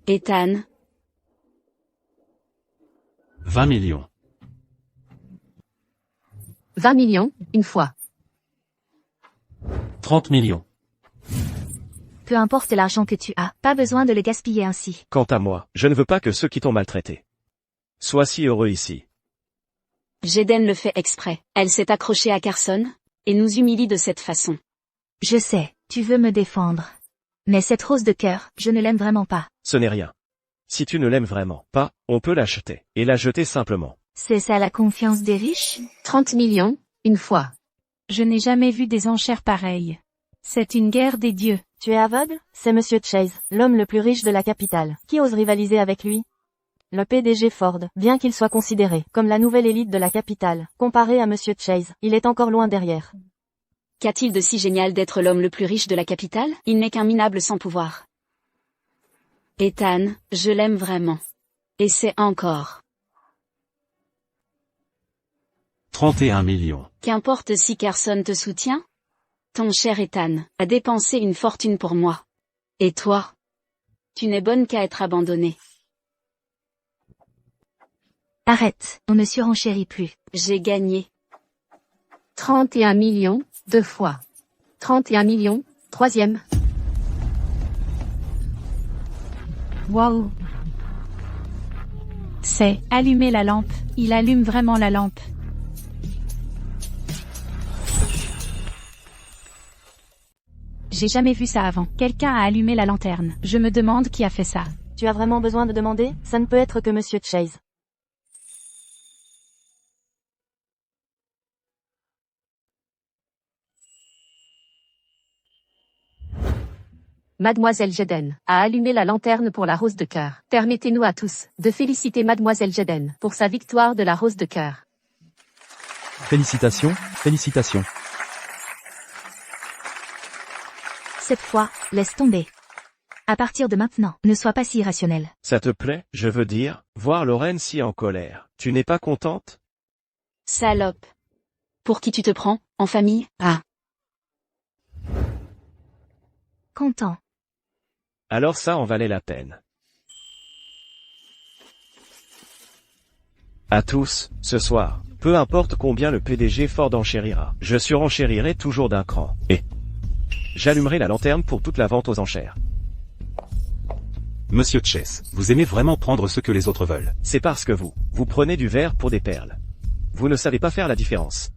Ethan. 20 millions. 20 millions, une fois. 30 millions. Peu importe l'argent que tu as, pas besoin de le gaspiller ainsi. Quant à moi, je ne veux pas que ceux qui t'ont maltraité soient si heureux ici. Jaden le fait exprès. Elle s'est accrochée à Carson, et nous humilie de cette façon. Je sais, tu veux me défendre. Mais cette rose de cœur, je ne l'aime vraiment pas. Ce n'est rien. Si tu ne l'aimes vraiment pas, on peut l'acheter. Et la jeter simplement. C'est ça la confiance des riches? 30 millions, une fois. Je n'ai jamais vu des enchères pareilles. C'est une guerre des dieux. Tu es aveugle? C'est Monsieur Chase, l'homme le plus riche de la capitale. Qui ose rivaliser avec lui? Le PDG Ford, bien qu'il soit considéré comme la nouvelle élite de la capitale, comparé à Monsieur Chase, il est encore loin derrière. Qu'a-t-il de si génial d'être l'homme le plus riche de la capitale? Il n'est qu'un minable sans pouvoir. Ethan, je l'aime vraiment. Et c'est encore. 31 millions. Qu'importe si Carson te soutient? Ton cher Ethan a dépensé une fortune pour moi. Et toi? Tu n'es bonne qu'à être abandonnée. Arrête, on ne surenchérit plus. J'ai gagné. 31 millions, 2 fois. 31 millions, 3e. Waouh. C'est allumer la lampe. Il allume vraiment la lampe. J'ai jamais vu ça avant. Quelqu'un a allumé la lanterne. Je me demande qui a fait ça. Tu as vraiment besoin de demander? Ça ne peut être que Monsieur Chase. Mademoiselle Jeden a allumé la lanterne pour la rose de cœur. Permettez-nous à tous de féliciter Mademoiselle Jeden pour sa victoire de la rose de cœur. Félicitations, félicitations. Cette fois, laisse tomber. À partir de maintenant, ne sois pas si irrationnel. Ça te plaît, je veux dire, voir Lorraine si en colère. Tu n'es pas contente? Salope. Pour qui tu te prends? En famille? Ah. Content. Alors ça en valait la peine. À tous, ce soir, peu importe combien le PDG Ford enchérira, je surenchérirai toujours d'un cran. Et j'allumerai la lanterne pour toute la vente aux enchères. Monsieur Chase, vous aimez vraiment prendre ce que les autres veulent. C'est parce que vous prenez du verre pour des perles. Vous ne savez pas faire la différence.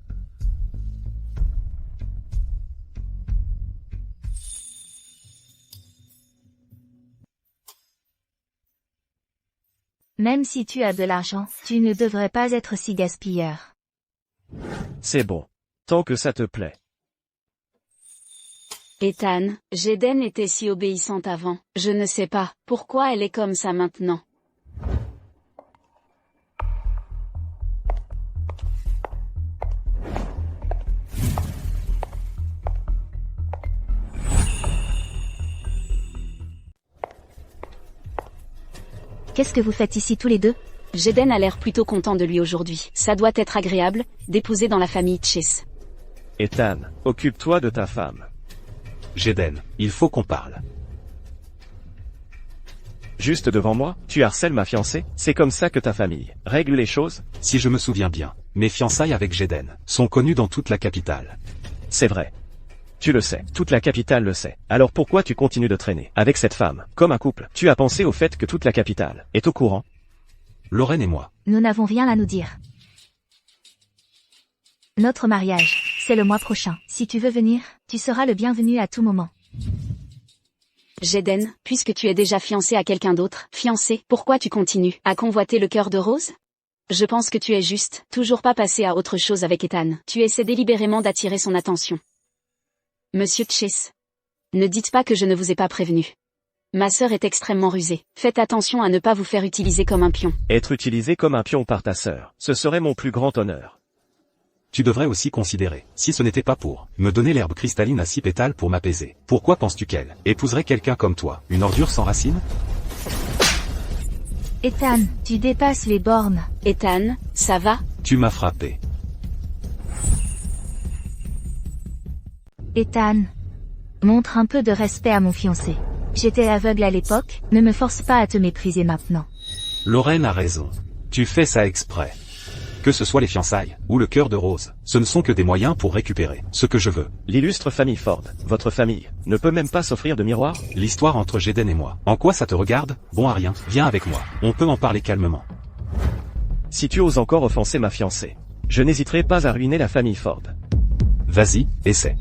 Même si tu as de l'argent, tu ne devrais pas être si gaspilleur. C'est bon. Tant que ça te plaît. Ethan, Jeden était si obéissante avant. Je ne sais pas pourquoi elle est comme ça maintenant. Qu'est-ce que vous faites ici tous les deux? Jeden a l'air plutôt content de lui aujourd'hui. Ça doit être agréable d'épouser dans la famille Chase. Ethan, occupe-toi de ta femme. Jeden, il faut qu'on parle. Juste devant moi, tu harcèles ma fiancée? C'est comme ça que ta famille règle les choses? Si je me souviens bien, mes fiançailles avec Jeden sont connues dans toute la capitale. C'est vrai. Tu le sais, toute la capitale le sait. Alors pourquoi tu continues de traîner avec cette femme, comme un couple? Tu as pensé au fait que toute la capitale est au courant? Lorraine et moi. Nous n'avons rien à nous dire. Notre mariage, c'est le mois prochain. Si tu veux venir, tu seras le bienvenu à tout moment. Jeden, puisque tu es déjà fiancé à quelqu'un d'autre, pourquoi tu continues à convoiter le cœur de rose? Je pense que tu es juste, toujours pas passé à autre chose avec Ethan. Tu essaies délibérément d'attirer son attention. Monsieur Chase. Ne dites pas que je ne vous ai pas prévenu. Ma sœur est extrêmement rusée. Faites attention à ne pas vous faire utiliser comme un pion. Être utilisé comme un pion par ta sœur, ce serait mon plus grand honneur. Tu devrais aussi considérer, si ce n'était pas pour me donner l'herbe cristalline à 6 pétales pour m'apaiser, pourquoi penses-tu qu'elle épouserait quelqu'un comme toi, une ordure sans racines? Ethan, tu dépasses les bornes. Ethan, ça va? Tu m'as frappé. Ethan, montre un peu de respect à mon fiancé. J'étais aveugle à l'époque, ne me force pas à te mépriser maintenant. Lorraine a raison. Tu fais ça exprès. Que ce soit les fiançailles, ou le cœur de rose, ce ne sont que des moyens pour récupérer ce que je veux. L'illustre famille Ford, votre famille, ne peut même pas s'offrir de miroir? L'histoire entre Jeden et moi, en quoi ça te regarde? Bon à rien, viens avec moi, on peut en parler calmement. Si tu oses encore offenser ma fiancée, je n'hésiterai pas à ruiner la famille Ford. Vas-y, essaie.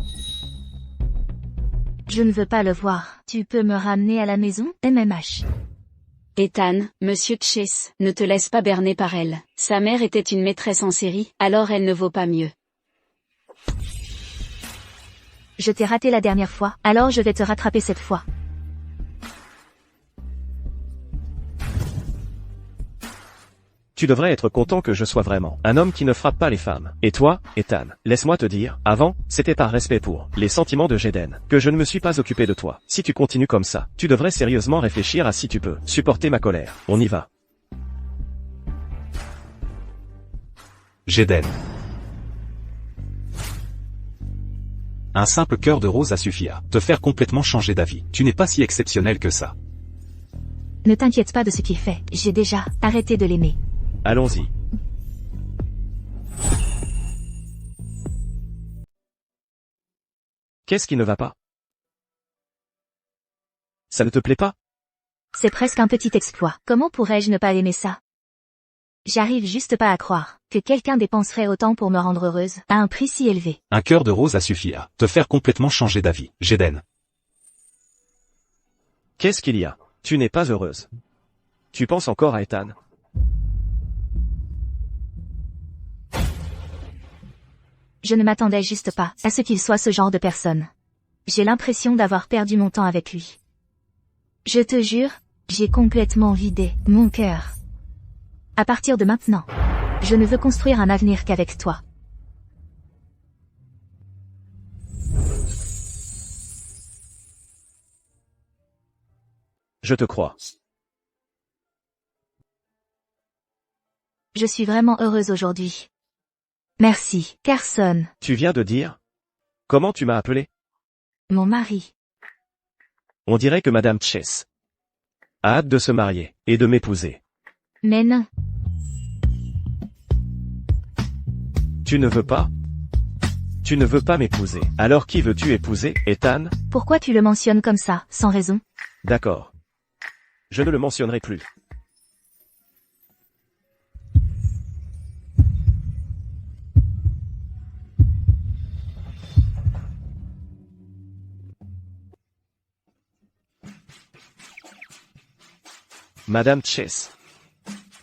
Je ne veux pas le voir. Tu peux me ramener à la maison, MMH. Ethan, Monsieur Chase, ne te laisse pas berner par elle. Sa mère était une maîtresse en série, alors elle ne vaut pas mieux. Je t'ai raté la dernière fois, alors je vais te rattraper cette fois. Tu devrais être content que je sois vraiment un homme qui ne frappe pas les femmes. Et toi, Ethan, laisse-moi te dire, avant, c'était par respect pour les sentiments de Jaden que je ne me suis pas occupé de toi. Si tu continues comme ça, tu devrais sérieusement réfléchir à si tu peux supporter ma colère. On y va. Jaden. Un simple cœur de rose a suffi à te faire complètement changer d'avis. Tu n'es pas si exceptionnel que ça. Ne t'inquiète pas de ce qu'il fait, j'ai déjà arrêté de l'aimer. Allons-y. Qu'est-ce qui ne va pas? Ça ne te plaît pas? C'est presque un petit exploit. Comment pourrais-je ne pas aimer ça? J'arrive juste pas à croire que quelqu'un dépenserait autant pour me rendre heureuse, à un prix si élevé. Un cœur de rose a suffi à te faire complètement changer d'avis. Jaden. Qu'est-ce qu'il y a? Tu n'es pas heureuse. Tu penses encore à Ethan? Je ne m'attendais juste pas à ce qu'il soit ce genre de personne. J'ai l'impression d'avoir perdu mon temps avec lui. Je te jure, j'ai complètement vidé mon cœur. À partir de maintenant, je ne veux construire un avenir qu'avec toi. Je te crois. Je suis vraiment heureuse aujourd'hui. Merci, Carson. Tu viens de dire? Comment tu m'as appelé? Mon mari. On dirait que Madame Chase a hâte de se marier et de m'épouser. Mais non. Tu ne veux pas? Tu ne veux pas m'épouser. Alors qui veux-tu épouser, Ethan? Pourquoi tu le mentionnes comme ça, sans raison? D'accord. Je ne le mentionnerai plus. Madame Chase.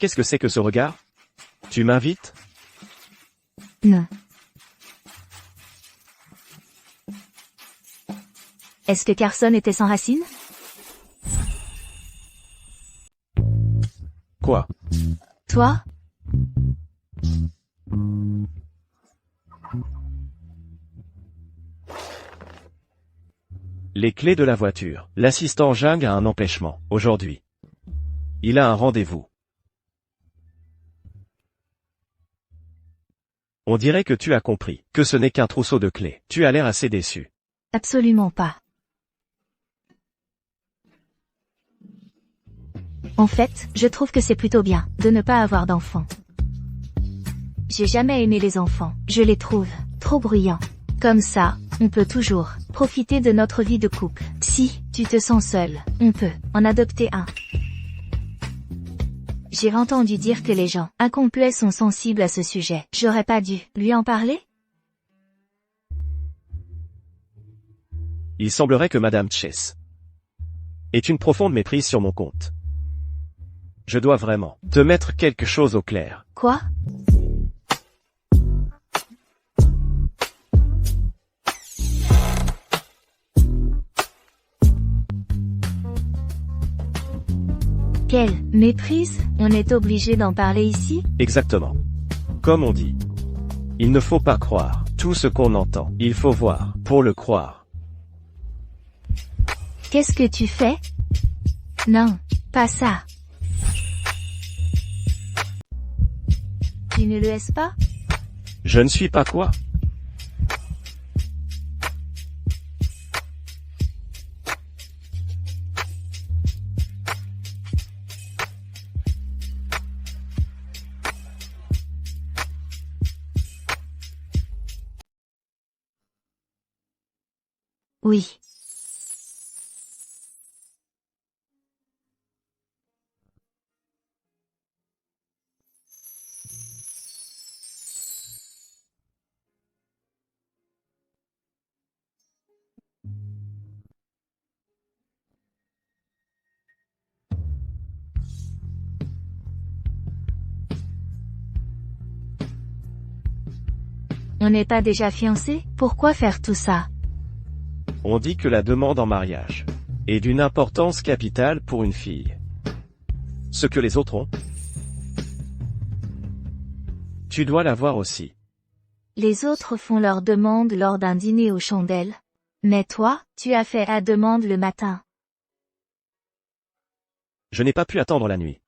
Qu'est-ce que c'est que ce regard? Tu m'invites? Non. Est-ce que Carson était sans racines? Quoi? Toi? Les clés de la voiture. L'assistant Jung a un empêchement, aujourd'hui. Il a un rendez-vous. On dirait que tu as compris, que ce n'est qu'un trousseau de clés. Tu as l'air assez déçu. Absolument pas. En fait, je trouve que c'est plutôt bien de ne pas avoir d'enfants. J'ai jamais aimé les enfants. Je les trouve trop bruyants. Comme ça, on peut toujours profiter de notre vie de couple. Si tu te sens seul, on peut en adopter un. J'ai entendu dire que les gens incomplets sont sensibles à ce sujet. J'aurais pas dû lui en parler? Il semblerait que Madame Chase ait une profonde méprise sur mon compte. Je dois vraiment te mettre quelque chose au clair. Quoi? Quelle méprise? On est obligé d'en parler ici? Exactement. Comme on dit. Il ne faut pas croire tout ce qu'on entend. Il faut voir pour le croire. Qu'est-ce que tu fais? Non, pas ça. Tu ne le laisses pas? Je ne suis pas quoi? Oui. On n'est pas déjà fiancés? Pourquoi faire tout ça? On dit que la demande en mariage est d'une importance capitale pour une fille. Ce que les autres ont, tu dois l'avoir aussi. Les autres font leur demande lors d'un dîner aux chandelles. Mais toi, tu as fait ta demande le matin. Je n'ai pas pu attendre la nuit.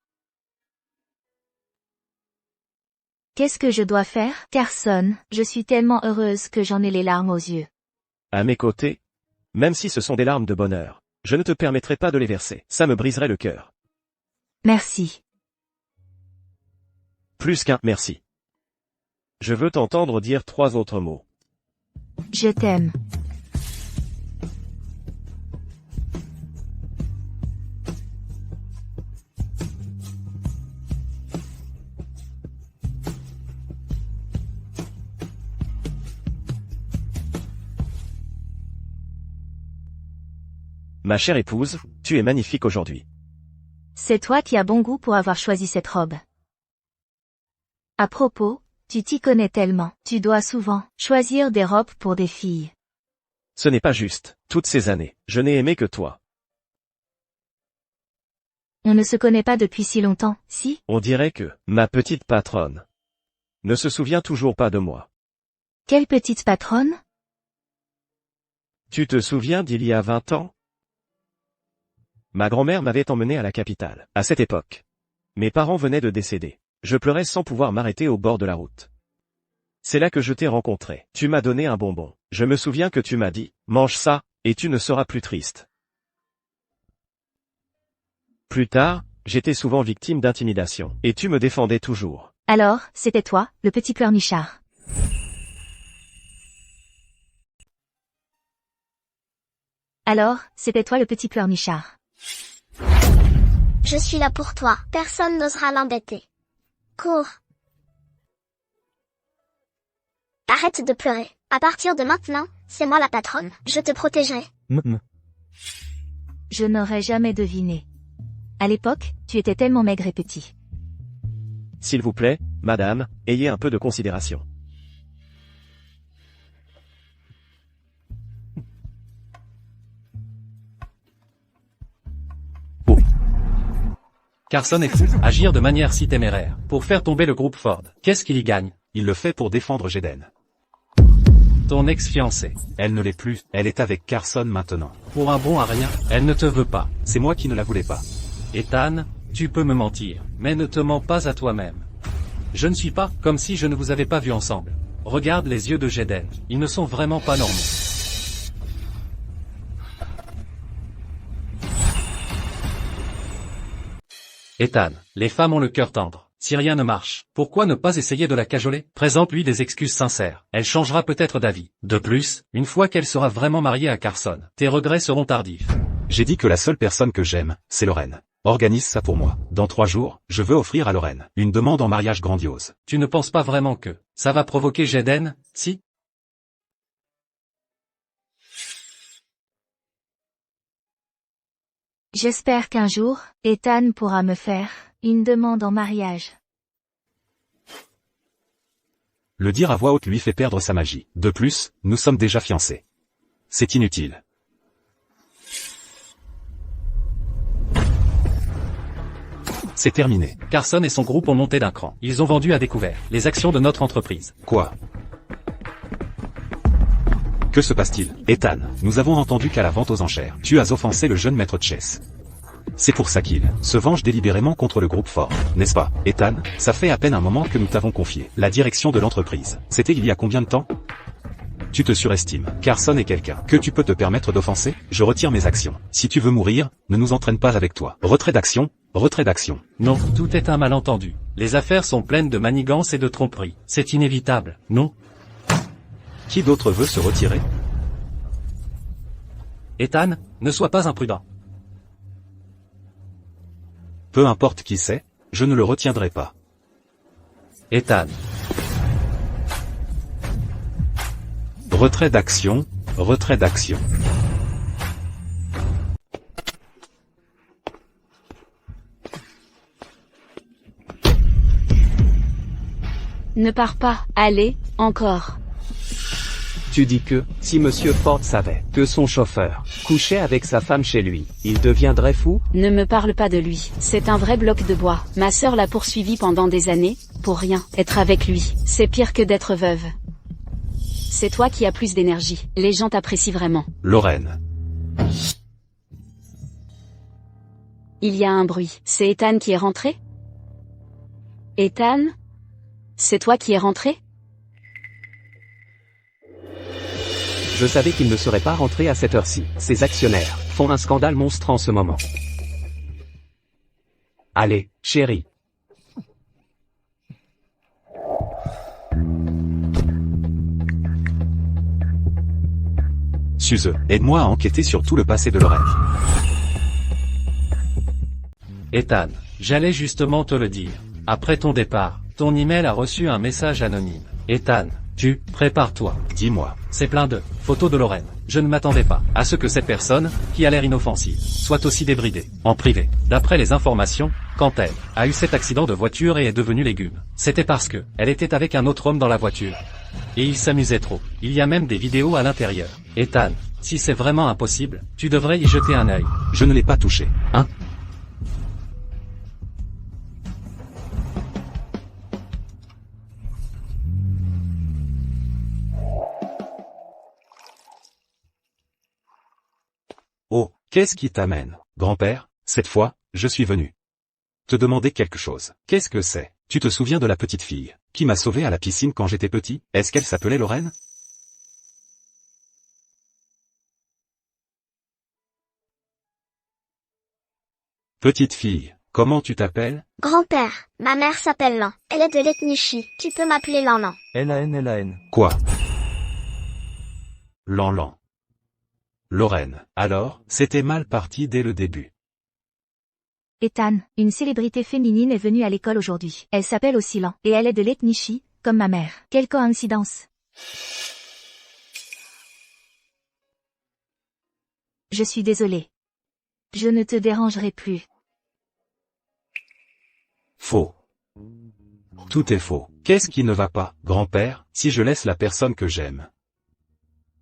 Qu'est-ce que je dois faire? Carson, je suis tellement heureuse que j'en ai les larmes aux yeux. À mes côtés, même si ce sont des larmes de bonheur, je ne te permettrai pas de les verser. Ça me briserait le cœur. Merci. Plus qu'un merci. Je veux t'entendre dire 3 autres mots. Je t'aime. Ma chère épouse, tu es magnifique aujourd'hui. C'est toi qui as bon goût pour avoir choisi cette robe. À propos, tu t'y connais tellement. Tu dois souvent choisir des robes pour des filles. Ce n'est pas juste. Toutes ces années, je n'ai aimé que toi. On ne se connaît pas depuis si longtemps, si? On dirait que ma petite patronne ne se souvient toujours pas de moi. Quelle petite patronne? Tu te souviens d'il y a 20 ans? Ma grand-mère m'avait emmené à la capitale. À cette époque, mes parents venaient de décéder. Je pleurais sans pouvoir m'arrêter au bord de la route. C'est là que je t'ai rencontré. Tu m'as donné un bonbon. Je me souviens que tu m'as dit, mange ça, et tu ne seras plus triste. Plus tard, j'étais souvent victime d'intimidation, et tu me défendais toujours. Alors, c'était toi, le petit pleurnichard. Alors, c'était toi le petit pleurnichard. Je suis là pour toi. Personne n'osera l'embêter. Cours. Arrête de pleurer. À partir de maintenant, c'est moi la patronne. Je te protégerai. Je n'aurais jamais deviné. À l'époque, tu étais tellement maigre et petit. S'il vous plaît, madame, ayez un peu de considération. Carson est fou, agir de manière si téméraire, pour faire tomber le groupe Ford. Qu'est-ce qu'il y gagne? Il le fait pour défendre Jaden. Ton ex-fiancée. Elle ne l'est plus, elle est avec Carson maintenant. Pour un bon à rien, elle ne te veut pas. C'est moi qui ne la voulais pas. Ethan, tu peux me mentir, mais ne te mens pas à toi-même. Je ne suis pas comme si je ne vous avais pas vu ensemble. Regarde les yeux de Jaden, ils ne sont vraiment pas normaux. Ethan, les femmes ont le cœur tendre. Si rien ne marche, pourquoi ne pas essayer de la cajoler? Présente-lui des excuses sincères. Elle changera peut-être d'avis. De plus, une fois qu'elle sera vraiment mariée à Carson, tes regrets seront tardifs. J'ai dit que la seule personne que j'aime, c'est Lorraine. Organise ça pour moi. Dans 3 jours, je veux offrir à Lorraine une demande en mariage grandiose. Tu ne penses pas vraiment que ça va provoquer Jaden, si? J'espère qu'un jour, Ethan pourra me faire une demande en mariage. Le dire à voix haute lui fait perdre sa magie. De plus, nous sommes déjà fiancés. C'est inutile. C'est terminé. Carson et son groupe ont monté d'un cran. Ils ont vendu à découvert les actions de notre entreprise. Quoi? Que se passe-t-il? Ethan, nous avons entendu qu'à la vente aux enchères, tu as offensé le jeune maître Chess. C'est pour ça qu'il se venge délibérément contre le groupe Ford, n'est-ce pas? Ethan, ça fait à peine un moment que nous t'avons confié la direction de l'entreprise. C'était il y a combien de temps? Tu te surestimes. Carson est quelqu'un que tu peux te permettre d'offenser? Je retire mes actions. Si tu veux mourir, ne nous entraîne pas avec toi. Retrait d'action, retrait d'action. Non, tout est un malentendu. Les affaires sont pleines de manigances et de tromperies. C'est inévitable, non? Qui d'autre veut se retirer? Ethan, ne sois pas imprudent. Peu importe qui c'est, je ne le retiendrai pas. Ethan. Retrait d'action, retrait d'action. Ne pars pas, allez, encore. Tu dis que, si Monsieur Ford savait que son chauffeur couchait avec sa femme chez lui, il deviendrait fou? Ne me parle pas de lui. C'est un vrai bloc de bois. Ma sœur l'a poursuivi pendant des années, pour rien. Être avec lui, c'est pire que d'être veuve. C'est toi qui as plus d'énergie. Les gens t'apprécient vraiment. Lorraine. Il y a un bruit. C'est Ethan qui est rentré? Ethan? C'est toi qui es rentré? Je savais qu'il ne serait pas rentré à cette heure-ci. Ces actionnaires font un scandale monstre en ce moment. Allez, chérie. Suze, aide-moi à enquêter sur tout le passé de Lorraine. Ethan, j'allais justement te le dire. Après ton départ, ton email a reçu un message anonyme. Ethan, prépare-toi. Dis-moi. C'est plein de photos de Lorraine. Je ne m'attendais pas à ce que cette personne, qui a l'air inoffensive, soit aussi débridée, en privé. D'après les informations, quand elle a eu cet accident de voiture et est devenue légume, c'était parce que elle était avec un autre homme dans la voiture. Et il s'amusait trop. Il y a même des vidéos à l'intérieur. Ethan, si c'est vraiment impossible, tu devrais y jeter un œil. Je ne l'ai pas touché. Hein? Oh, qu'est-ce qui t'amène, grand-père? Cette fois, je suis venu te demander quelque chose. Qu'est-ce que c'est? Tu te souviens de la petite fille qui m'a sauvé à la piscine quand j'étais petit? Est-ce qu'elle s'appelait Lorraine? Petite fille, comment tu t'appelles? Grand-père, ma mère s'appelle Lan. Elle est de l'ethnie Chi. Tu peux m'appeler Lan. L-A-N. Quoi? Lan. Lorraine, alors, c'était mal parti dès le début. Ethan, une célébrité féminine est venue à l'école aujourd'hui. Elle s'appelle aussi Lan, et elle est de l'ethnie Chi, comme ma mère. Quelle coïncidence. Je suis désolée. Je ne te dérangerai plus. Faux. Tout est faux. Qu'est-ce qui ne va pas, grand-père, si je laisse la personne que j'aime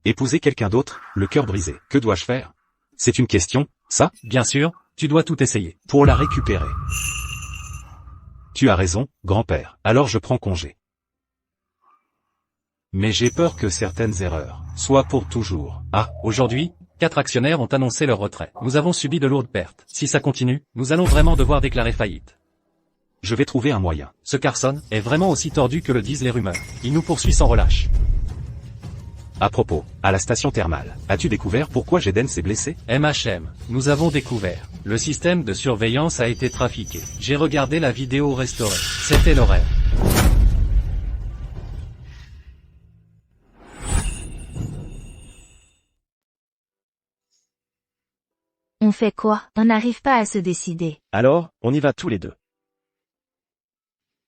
épouser quelqu'un d'autre, le cœur brisé? Que dois-je faire? C'est une question, ça? Bien sûr, tu dois tout essayer. Pour la récupérer. Tu as raison, grand-père. Alors je prends congé. Mais j'ai peur que certaines erreurs soient pour toujours. Ah, aujourd'hui, 4 actionnaires ont annoncé leur retrait. Nous avons subi de lourdes pertes. Si ça continue, nous allons vraiment devoir déclarer faillite. Je vais trouver un moyen. Ce Carson est vraiment aussi tordu que le disent les rumeurs. Il nous poursuit sans relâche. À propos, à la station thermale, as-tu découvert pourquoi Jaden s'est blessé? MHM, nous avons découvert. Le système de surveillance a été trafiqué. J'ai regardé la vidéo restaurée. C'était l'horaire. On fait quoi? On n'arrive pas à se décider. Alors, on y va tous les deux.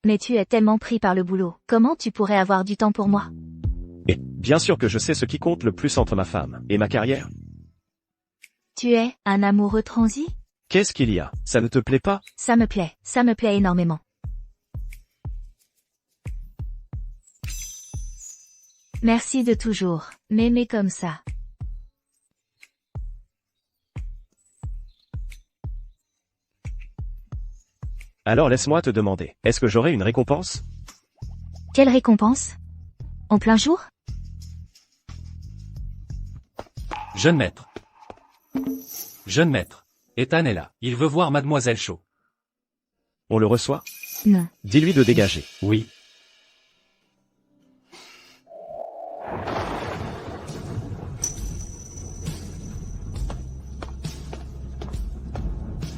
Mais tu es tellement pris par le boulot. Comment tu pourrais avoir du temps pour moi? Et, bien sûr que je sais ce qui compte le plus entre ma femme et ma carrière. Tu es un amoureux transi? Qu'est-ce qu'il y a? Ça ne te plaît pas? Ça me plaît énormément. Merci de toujours m'aimer comme ça. Alors laisse-moi te demander, est-ce que j'aurai une récompense? Quelle récompense? En plein jour? Jeune maître. Jeune maître. Ethan est là. Il veut voir Mademoiselle Shaw. On le reçoit? Non. Dis-lui de dégager. Oui.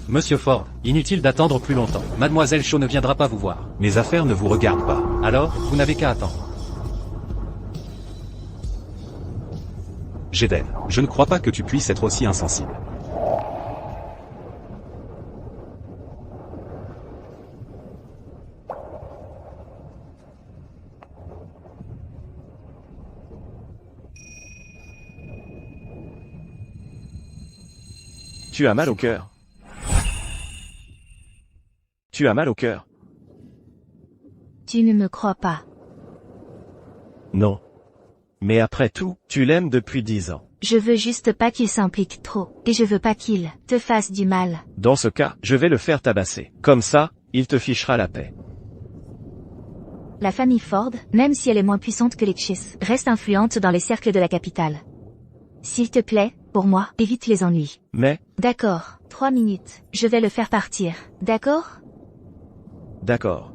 Monsieur Ford, inutile d'attendre plus longtemps. Mademoiselle Shaw ne viendra pas vous voir. Mes affaires ne vous regardent pas. Alors, vous n'avez qu'à attendre. Jaden, je ne crois pas que tu puisses être aussi insensible. Tu as mal au cœur. Tu as mal au cœur. Tu ne me crois pas. Non. Mais après tout, tu l'aimes depuis 10 ans. Je veux juste pas qu'il s'implique trop, et je veux pas qu'il te fasse du mal. Dans ce cas, je vais le faire tabasser. Comme ça, il te fichera la paix. La famille Ford, même si elle est moins puissante que les Chase, reste influente dans les cercles de la capitale. S'il te plaît, pour moi, évite les ennuis. Mais, D'accord, 3 minutes. Je vais le faire partir. D'accord? d'accord.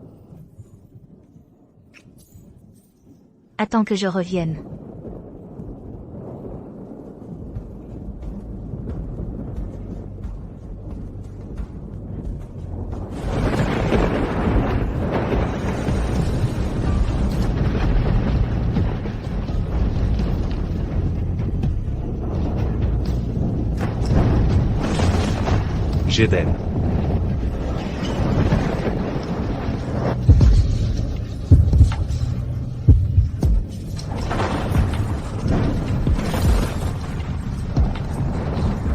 Attends que je revienne. Jaden.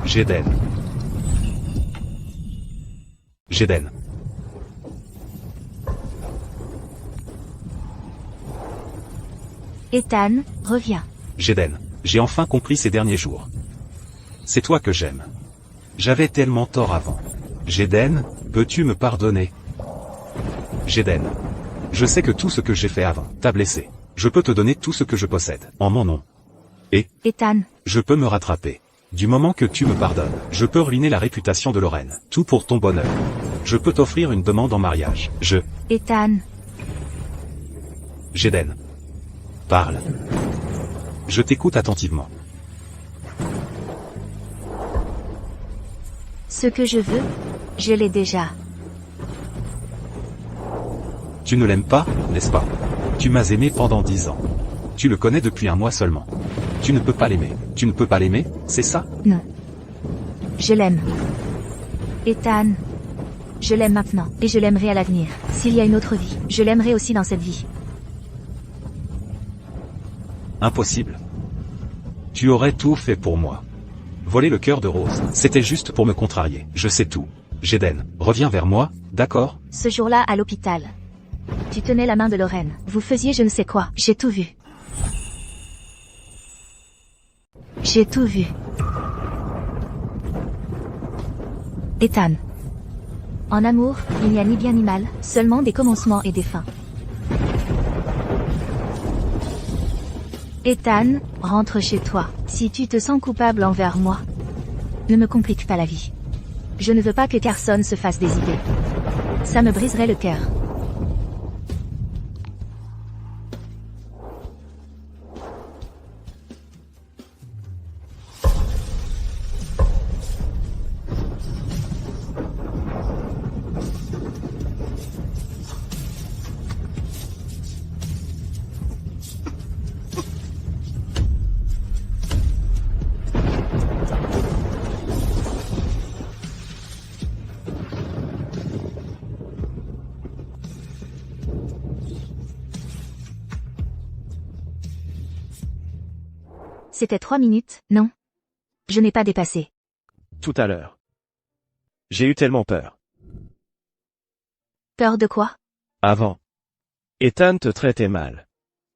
Jaden. Jaden. Ethan, reviens. Jaden, j'ai enfin compris ces derniers jours. C'est toi que j'aime. J'avais tellement tort avant. Jaden, peux-tu me pardonner? Jaden. Je sais que tout ce que j'ai fait avant t'a blessé. Je peux te donner tout ce que je possède, en mon nom. Et, Ethan, je peux me rattraper. Du moment que tu me pardonnes, je peux ruiner la réputation de Lorraine. Tout pour ton bonheur. Je peux t'offrir une demande en mariage. Ethan, Jaden. Parle. Je t'écoute attentivement. ce que je veux, je l'ai déjà. Tu ne l'aimes pas, n'est-ce pas? Tu m'as aimé pendant 10 ans. Tu le connais depuis un mois seulement. Tu ne peux pas l'aimer. Tu ne peux pas l'aimer, c'est ça? Non. Je l'aime. Ethan. Je l'aime maintenant, et je l'aimerai à l'avenir. S'il y a une autre vie, je l'aimerai aussi dans cette vie. Impossible. Tu aurais tout fait pour moi. Voler le cœur de Rose, c'était juste pour me contrarier. Je sais tout. Jaden, reviens vers moi, d'accord? Ce jour-là à l'hôpital. Tu tenais la main de Lorraine. Vous faisiez je ne sais quoi. J'ai tout vu. J'ai tout vu. Ethan. En amour, il n'y a ni bien ni mal, seulement des commencements et des fins. Ethan, rentre chez toi. Si tu te sens coupable envers moi, ne me complique pas la vie. Je ne veux pas que Carson se fasse des idées. Ça me briserait le cœur. C'était 3 minutes, non? Je n'ai pas dépassé. Tout à l'heure. J'ai eu tellement peur. Peur de quoi? Avant. Ethan te traitait mal.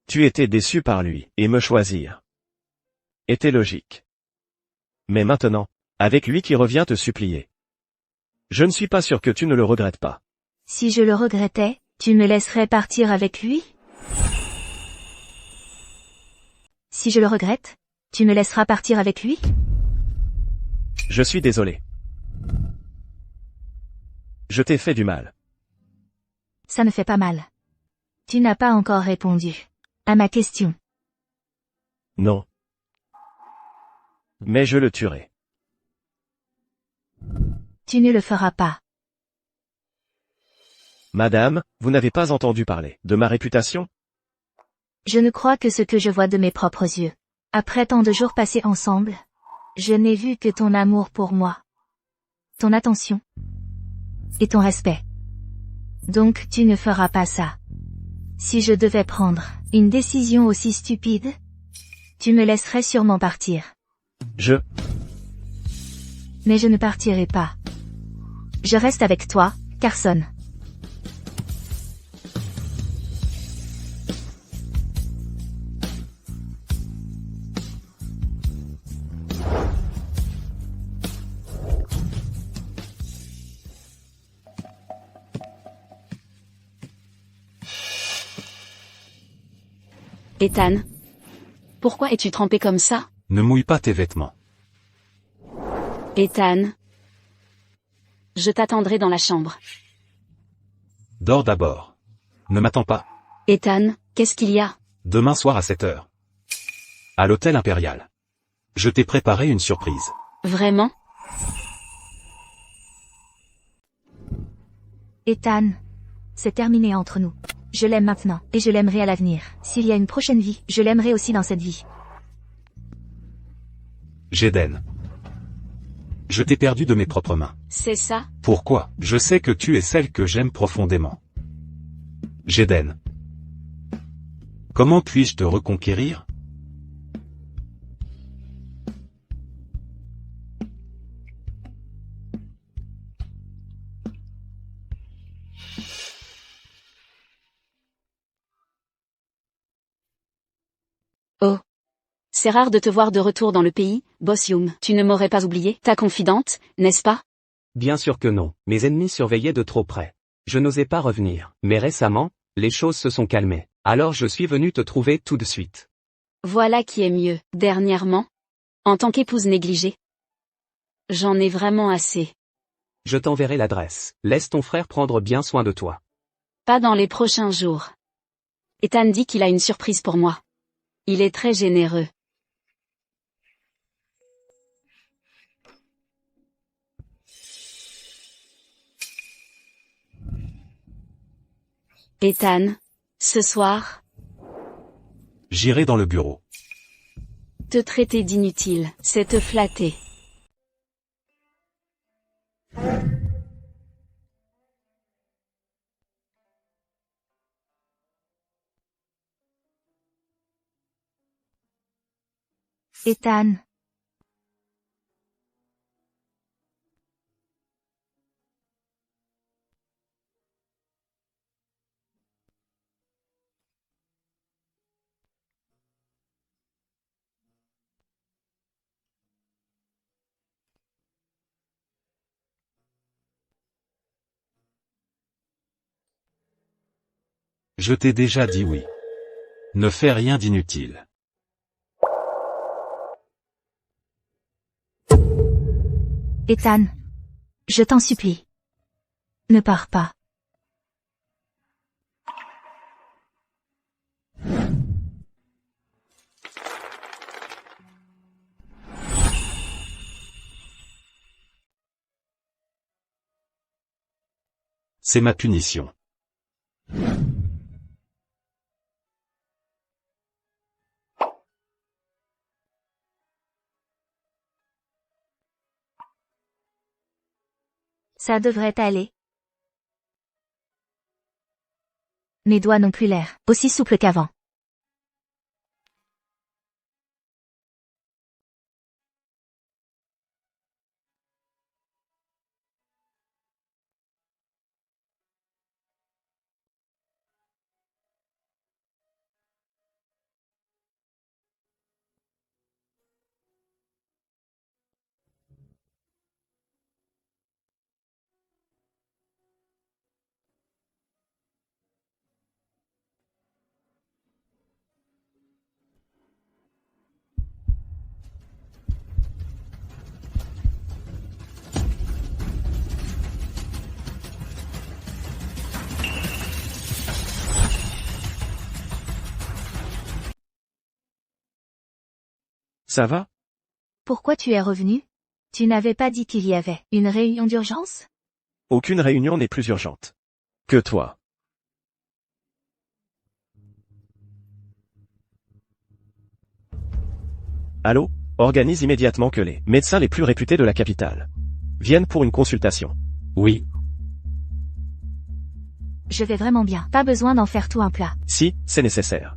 Tu étais déçu par lui, et me choisir était logique. Mais maintenant, avec lui qui revient te supplier. Je ne suis pas sûr que tu ne le regrettes pas. Si je le regrettais, tu me laisserais partir avec lui? Si je le regrette, tu me laisseras partir avec lui? Je suis désolé. Je t'ai fait du mal. Ça ne fait pas mal. Tu n'as pas encore répondu à ma question. Non. Mais je le tuerai. Tu ne le feras pas. Madame, vous n'avez pas entendu parler de ma réputation? Je ne crois que ce que je vois de mes propres yeux. Après tant de jours passés ensemble, je n'ai vu que ton amour pour moi, ton attention et ton respect. Donc tu ne feras pas ça. Si je devais prendre une décision aussi stupide, tu me laisserais sûrement partir. Mais je ne partirai pas. Je reste avec toi, Carson. Ethan. Pourquoi es-tu trempé comme ça? Ne mouille pas tes vêtements. Ethan. Je t'attendrai dans la chambre. Dors d'abord. Ne m'attends pas. Ethan, qu'est-ce qu'il y a? Demain soir à 7 heures. À l'hôtel impérial. Je t'ai préparé une surprise. Vraiment? Ethan. C'est terminé entre nous. Je l'aime maintenant, et je l'aimerai à l'avenir. S'il y a une prochaine vie, je l'aimerai aussi dans cette vie. Jaden. Je t'ai perdu de mes propres mains. C'est ça? Pourquoi? Je sais que tu es celle que j'aime profondément. Jaden. Comment puis-je te reconquérir? Oh. C'est rare de te voir de retour dans le pays, Boss Youm. Tu ne m'aurais pas oublié, ta confidente, n'est-ce pas? Bien sûr que non, mes ennemis surveillaient de trop près. Je n'osais pas revenir, mais récemment, les choses se sont calmées. Alors je suis venu te trouver tout de suite. Voilà qui est mieux, dernièrement. En tant qu'épouse négligée. J'en ai vraiment assez. Je t'enverrai l'adresse. Laisse ton frère prendre bien soin de toi. Pas dans les prochains jours. Ethan dit qu'il a une surprise pour moi. Il est très généreux. Ethan, ce soir, J'irai dans le bureau. te traiter d'inutile, c'est te flatter. Ethan. Je t'ai déjà dit oui. Ne fais rien d'inutile. Ethan. Je t'en supplie. Ne pars pas. C'est ma punition. Ça devrait aller. Mes doigts n'ont plus l'air aussi souples qu'avant. Ça va? Pourquoi tu es revenu? Tu n'avais pas dit qu'il y avait une réunion d'urgence? Aucune réunion n'est plus urgente que toi. Allô? Organise immédiatement que les médecins les plus réputés de la capitale viennent pour une consultation. Oui. Je vais vraiment bien. Pas besoin d'en faire tout un plat. Si, c'est nécessaire.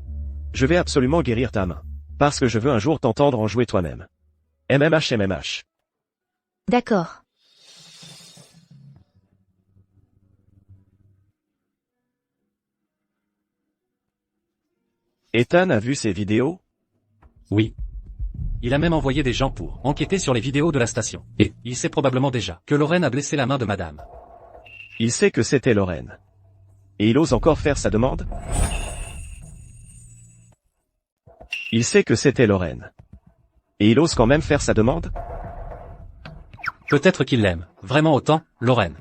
Je vais absolument guérir ta main. Parce que je veux un jour t'entendre en jouer toi-même. MMH. D'accord. Ethan a vu ces vidéos? Oui. Il a même envoyé des gens pour enquêter sur les vidéos de la station. Et il sait probablement déjà que Lorraine a blessé la main de madame. Il sait que c'était Lorraine. Et il ose encore faire sa demande? Il sait que c'était Lorraine. Et il ose quand même faire sa demande? Peut-être qu'il l'aime, vraiment autant, Lorraine.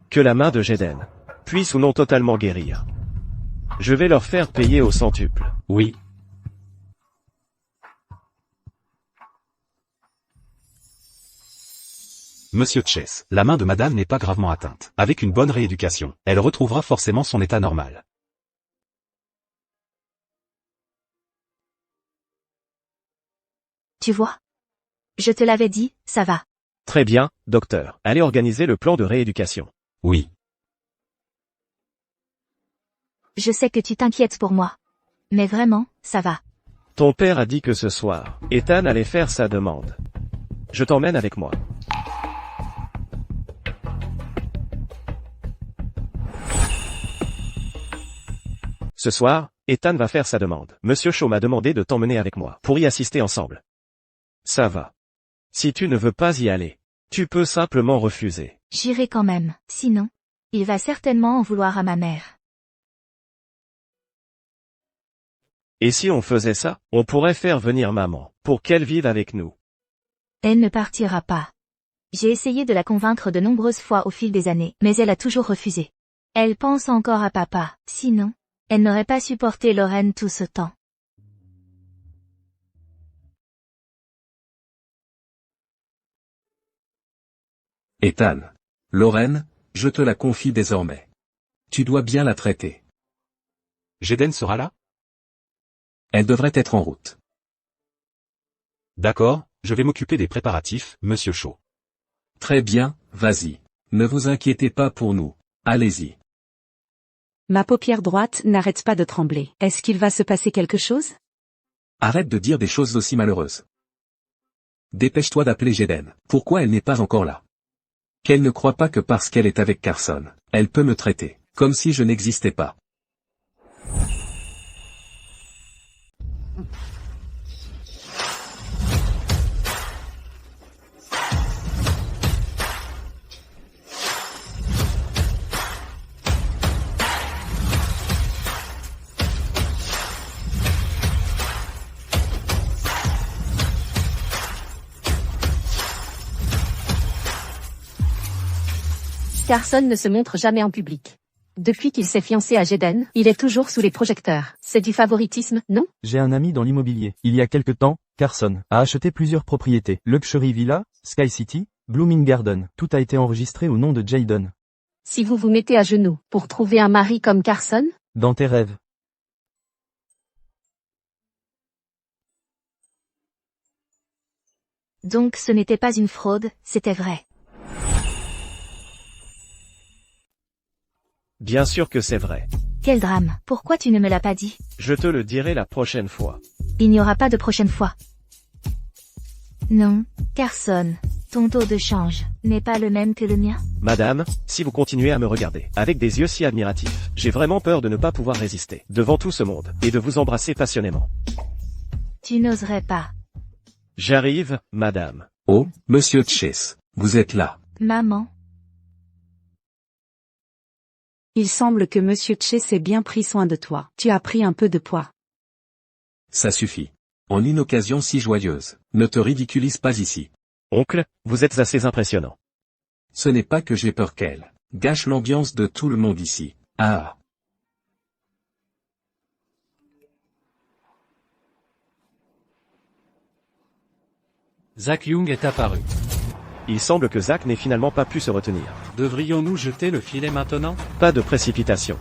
Que la main de Jaden puisse ou non totalement guérir. Je vais leur faire payer au centuple. Oui. Monsieur Chase, la main de madame n'est pas gravement atteinte. Avec une bonne rééducation, elle retrouvera forcément son état normal. Tu vois? Je te l'avais dit, ça va. Très bien, docteur. Allez organiser le plan de rééducation. Oui. Je sais que tu t'inquiètes pour moi. Mais vraiment, ça va. Ton père a dit que ce soir, Ethan allait faire sa demande. Je t'emmène avec moi. Ce soir, Ethan va faire sa demande. Monsieur Shaw m'a demandé de t'emmener avec moi, pour y assister ensemble. Ça va. Si tu ne veux pas y aller, tu peux simplement refuser. J'irai quand même, sinon, il va certainement en vouloir à ma mère. Et si on faisait ça, on pourrait faire venir maman, pour qu'elle vive avec nous. Elle ne partira pas. J'ai essayé de la convaincre de nombreuses fois au fil des années, mais elle a toujours refusé. Elle pense encore à papa, sinon, elle n'aurait pas supporté Lorraine tout ce temps. Ethan. Lorraine, je te la confie désormais. Tu dois bien la traiter. Jaden sera là? Elle devrait être en route. D'accord, je vais m'occuper des préparatifs, monsieur Shaw. Très bien, vas-y. Ne vous inquiétez pas pour nous. Allez-y. Ma paupière droite n'arrête pas de trembler. Est-ce qu'il va se passer quelque chose? Arrête de dire des choses aussi malheureuses. Dépêche-toi d'appeler Jaden. Pourquoi elle n'est pas encore là? Qu'elle ne croit pas que parce qu'elle est avec Carson, elle peut me traiter, comme si je n'existais pas. Carson ne se montre jamais en public. Depuis qu'il s'est fiancé à Jaden, il est toujours sous les projecteurs. C'est du favoritisme, non? J'ai un ami dans l'immobilier. Il y a quelque temps, Carson a acheté plusieurs propriétés. Luxury Villa, Sky City, Blooming Garden. Tout a été enregistré au nom de Jaden. Si vous vous mettez à genoux pour trouver un mari comme Carson? Dans tes rêves. Donc ce n'était pas une fraude, c'était vrai. Bien sûr que c'est vrai. Quel drame, pourquoi tu ne me l'as pas dit? Je te le dirai la prochaine fois. Il n'y aura pas de prochaine fois. Non, Carson, ton taux de change n'est pas le même que le mien. Madame, si vous continuez à me regarder, avec des yeux si admiratifs, j'ai vraiment peur de ne pas pouvoir résister, devant tout ce monde, et de vous embrasser passionnément. Tu n'oserais pas. J'arrive, madame. Oh, monsieur Chase, vous êtes là. Maman. Il semble que monsieur Chase ait bien pris soin de toi. Tu as pris un peu de poids. Ça suffit. En une occasion si joyeuse, ne te ridiculise pas ici. Oncle, vous êtes assez impressionnant. Ce n'est pas que j'ai peur qu'elle gâche l'ambiance de tout le monde ici. Ah. Zach Young est apparu. Il semble que Zach n'ait finalement pas pu se retenir. Devrions-nous jeter le filet maintenant? Pas de précipitation.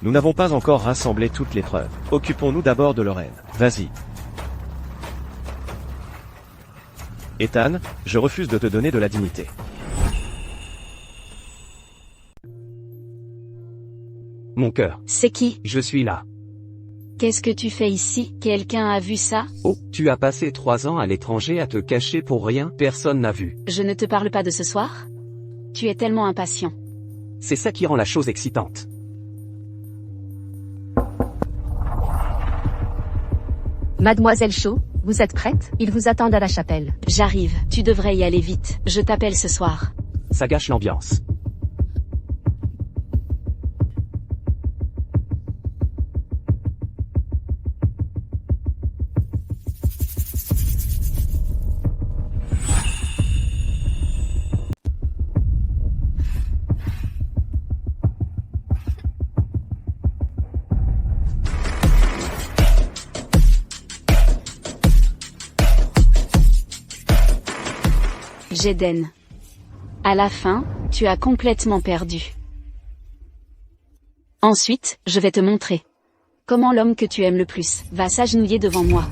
Nous n'avons pas encore rassemblé toutes les preuves. Occupons-nous d'abord de Lorraine. Vas-y. Ethan, je refuse de te donner de la dignité. Mon cœur. C'est qui? Je suis là. Qu'est-ce que tu fais ici? Quelqu'un a vu ça? Oh, tu as passé 3 ans à l'étranger à te cacher pour rien, personne n'a vu. Je ne te parle pas de ce soir? Tu es tellement impatient. C'est ça qui rend la chose excitante. Mademoiselle Shaw, vous êtes prête? Ils vous attendent à la chapelle. J'arrive, tu devrais y aller vite. Je t'appelle ce soir. Ça gâche l'ambiance. Jaden. À la fin, tu as complètement perdu. Ensuite, je vais te montrer. Comment l'homme que tu aimes le plus va s'agenouiller devant moi.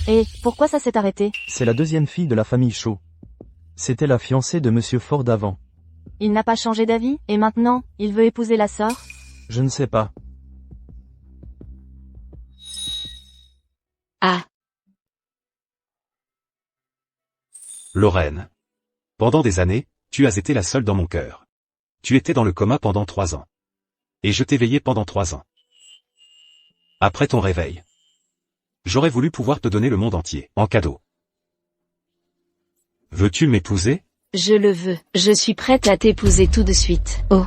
Et, pourquoi ça s'est arrêté? C'est la deuxième fille de la famille Shaw. C'était la fiancée de Monsieur Ford avant. Il n'a pas changé d'avis, et maintenant, il veut épouser la sœur? Je ne sais pas. Ah. Lorraine. Pendant des années, tu as été la seule dans mon cœur. Tu étais dans le coma pendant 3 ans. Et je t'ai veillé pendant 3 ans. Après ton réveil. J'aurais voulu pouvoir te donner le monde entier, en cadeau. Veux-tu m'épouser? Je le veux. Je suis prête à t'épouser tout de suite. Oh.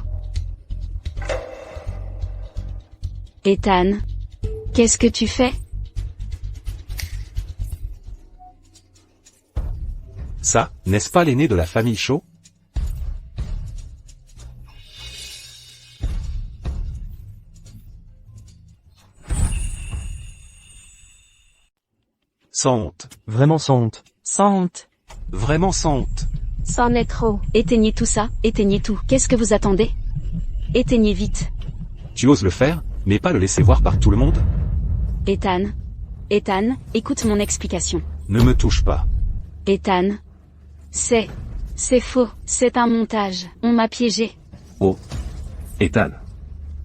Ethan. Qu'est-ce que tu fais? Ça, n'est-ce pas l'aîné de la famille Shaw? Sans honte. Vraiment sans honte. Sans honte. Vraiment sans honte. C'en est trop. Éteignez tout ça, éteignez tout. Qu'est-ce que vous attendez? Éteignez vite. Tu oses le faire, mais pas le laisser voir par tout le monde? Ethan. Ethan, écoute mon explication. Ne me touche pas. Ethan. C'est faux. C'est un montage. On m'a piégé. Oh. Ethan.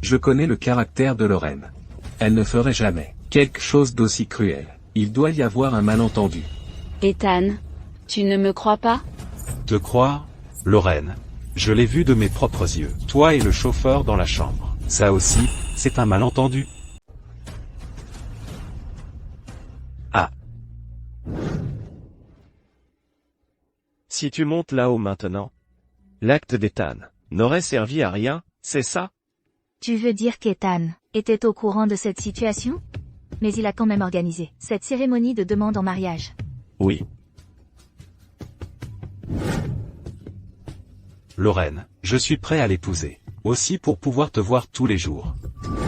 Je connais le caractère de Lorraine. Elle ne ferait jamais quelque chose d'aussi cruel. Il doit y avoir un malentendu. Ethan. Tu ne me crois pas? Te croire, Lorraine? Je l'ai vu de mes propres yeux. Toi et le chauffeur dans la chambre. Ça aussi, c'est un malentendu. Ah. Si tu montes là-haut maintenant, l'acte d'Ethan n'aurait servi à rien, c'est ça? Tu veux dire qu'Ethan était au courant de cette situation? Mais il a quand même organisé cette cérémonie de demande en mariage. Oui. Lorraine, je suis prêt à l'épouser. Aussi pour pouvoir te voir tous les jours.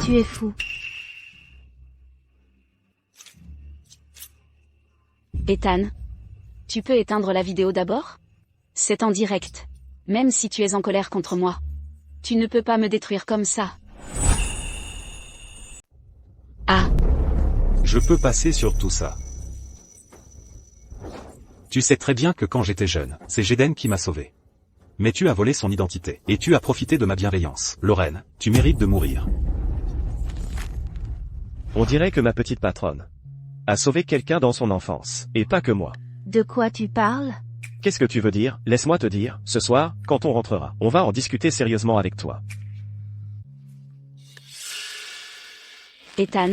Tu es fou. Ethan. Tu peux éteindre la vidéo d'abord? C'est en direct. Même si tu es en colère contre moi. Tu ne peux pas me détruire comme ça. Ah. Je peux passer sur tout ça. Tu sais très bien que quand j'étais jeune, c'est Jaden qui m'a sauvé. Mais tu as volé son identité, et tu as profité de ma bienveillance. Lorraine, tu mérites de mourir. On dirait que ma petite patronne a sauvé quelqu'un dans son enfance, et pas que moi. De quoi tu parles? Qu'est-ce que tu veux dire? Laisse-moi te dire, ce soir, quand on rentrera, on va en discuter sérieusement avec toi. Ethan.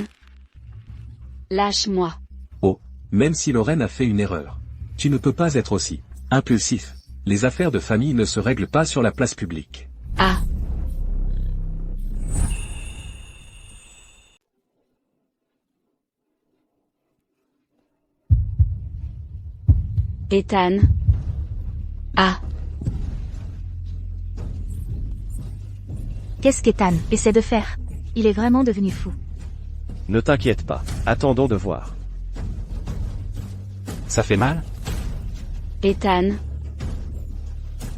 Lâche-moi. Oh, même si Lorraine a fait une erreur. Tu ne peux pas être aussi impulsif. Les affaires de famille ne se règlent pas sur la place publique. Ah. Ethan. Ah. Qu'est-ce qu'Ethan essaie de faire? Il est vraiment devenu fou. Ne t'inquiète pas, attendons de voir. Ça fait mal? Ethan.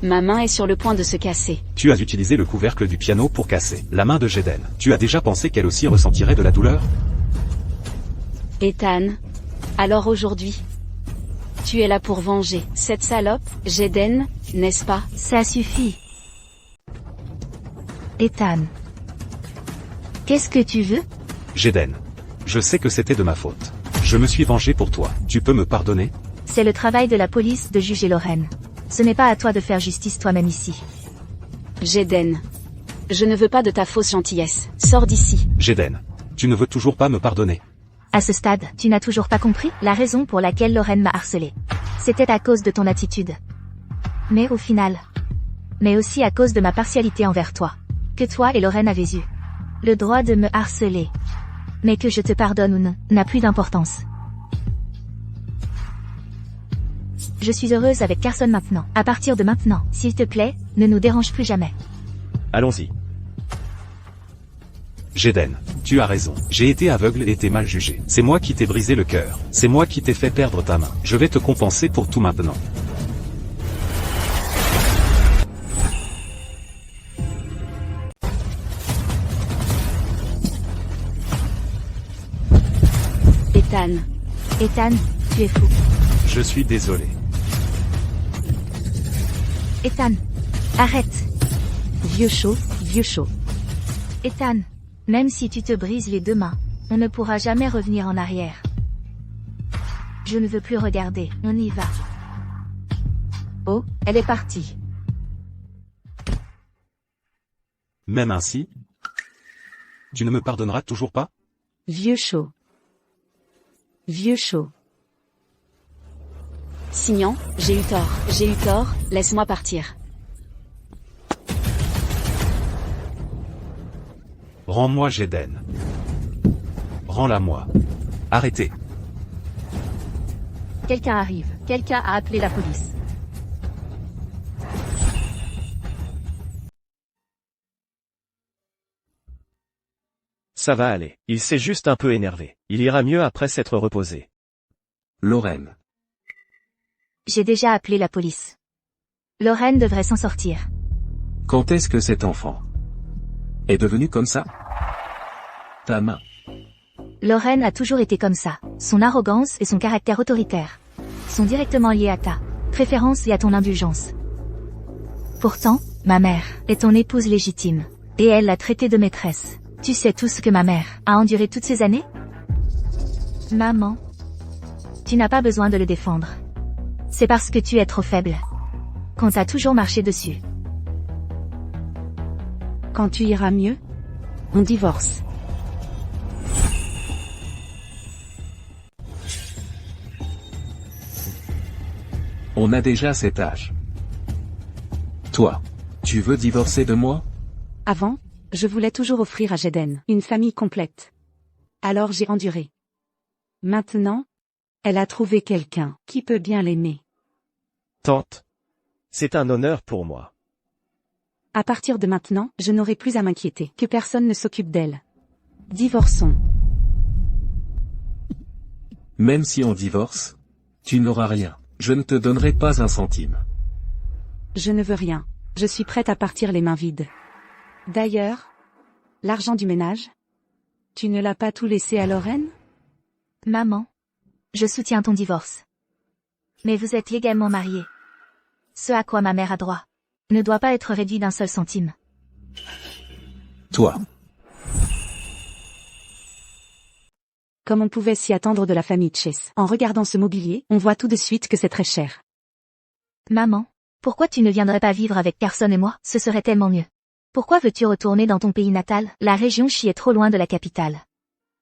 Ma main est sur le point de se casser. Tu as utilisé le couvercle du piano pour casser la main de Jaden. Tu as déjà pensé qu'elle aussi ressentirait de la douleur? Ethan. Alors aujourd'hui, tu es là pour venger cette salope, Jaden, n'est-ce pas? Ça suffit. Ethan. Qu'est-ce que tu veux? Jaden. Je sais que c'était de ma faute. Je me suis vengé pour toi. Tu peux me pardonner? C'est le travail de la police de juger Lorraine. Ce n'est pas à toi de faire justice toi-même ici. Jaden. Je ne veux pas de ta fausse gentillesse. Sors d'ici. Jaden. Tu ne veux toujours pas me pardonner. À ce stade, tu n'as toujours pas compris la raison pour laquelle Lorraine m'a harcelé. C'était à cause de ton attitude. Mais au final. Mais aussi à cause de ma partialité envers toi. Que toi et Lorraine avez eu. Le droit de me harceler. Mais que je te pardonne ou non, n'a plus d'importance. Je suis heureuse avec Carson maintenant. À partir de maintenant, s'il te plaît, ne nous dérange plus jamais. Allons-y. Jeden, tu as raison. J'ai été aveugle et t'ai mal jugé. C'est moi qui t'ai brisé le cœur. C'est moi qui t'ai fait perdre ta main. Je vais te compenser pour tout maintenant. Ethan. Ethan, tu es fou. Je suis désolé. Ethan, arrête. Vieux chaud, vieux chaud. Ethan, même si tu te brises les deux mains, on ne pourra jamais revenir en arrière. Je ne veux plus regarder, on y va. Oh, elle est partie. Même ainsi, tu ne me pardonneras toujours pas? Vieux chaud. Vieux chaud. Signan, j'ai eu tort, laisse-moi partir. Rends-moi Jeden. Rends-la moi. Arrêtez. Quelqu'un arrive. Quelqu'un a appelé la police. Ça va aller. Il s'est juste un peu énervé. Il ira mieux après s'être reposé. Lorraine. J'ai déjà appelé la police. Lorraine devrait s'en sortir. Quand est-ce que cet enfant est devenu comme ça? Ta main. Lorraine a toujours été comme ça. Son arrogance et son caractère autoritaire sont directement liés à ta préférence et à ton indulgence. Pourtant, ma mère est ton épouse légitime. Et elle l'a traitée de maîtresse. Tu sais tout ce que ma mère a enduré toutes ces années? Maman, tu n'as pas besoin de le défendre. C'est parce que tu es trop faible qu'on t'a toujours marché dessus. Quand tu iras mieux, on divorce. On a déjà cet âge. Toi, tu veux divorcer de moi? Avant, je voulais toujours offrir à Jeden une famille complète. Alors j'ai enduré. Maintenant, elle a trouvé quelqu'un qui peut bien l'aimer. Tante. C'est un honneur pour moi. À partir de maintenant, je n'aurai plus à m'inquiéter que personne ne s'occupe d'elle. Divorçons. Même si on divorce, tu n'auras rien. Je ne te donnerai pas un centime. Je ne veux rien. Je suis prête à partir les mains vides. D'ailleurs, l'argent du ménage, tu ne l'as pas tout laissé à Lorraine? Maman, je soutiens ton divorce. Mais vous êtes légalement mariés. Ce à quoi ma mère a droit ne doit pas être réduit d'un seul centime. Toi. Comme on pouvait s'y attendre de la famille Chase. En regardant ce mobilier, on voit tout de suite que c'est très cher. Maman, pourquoi tu ne viendrais pas vivre avec Carson et moi? Ce serait tellement mieux. Pourquoi veux-tu retourner dans ton pays natal? La région Chi est trop loin de la capitale.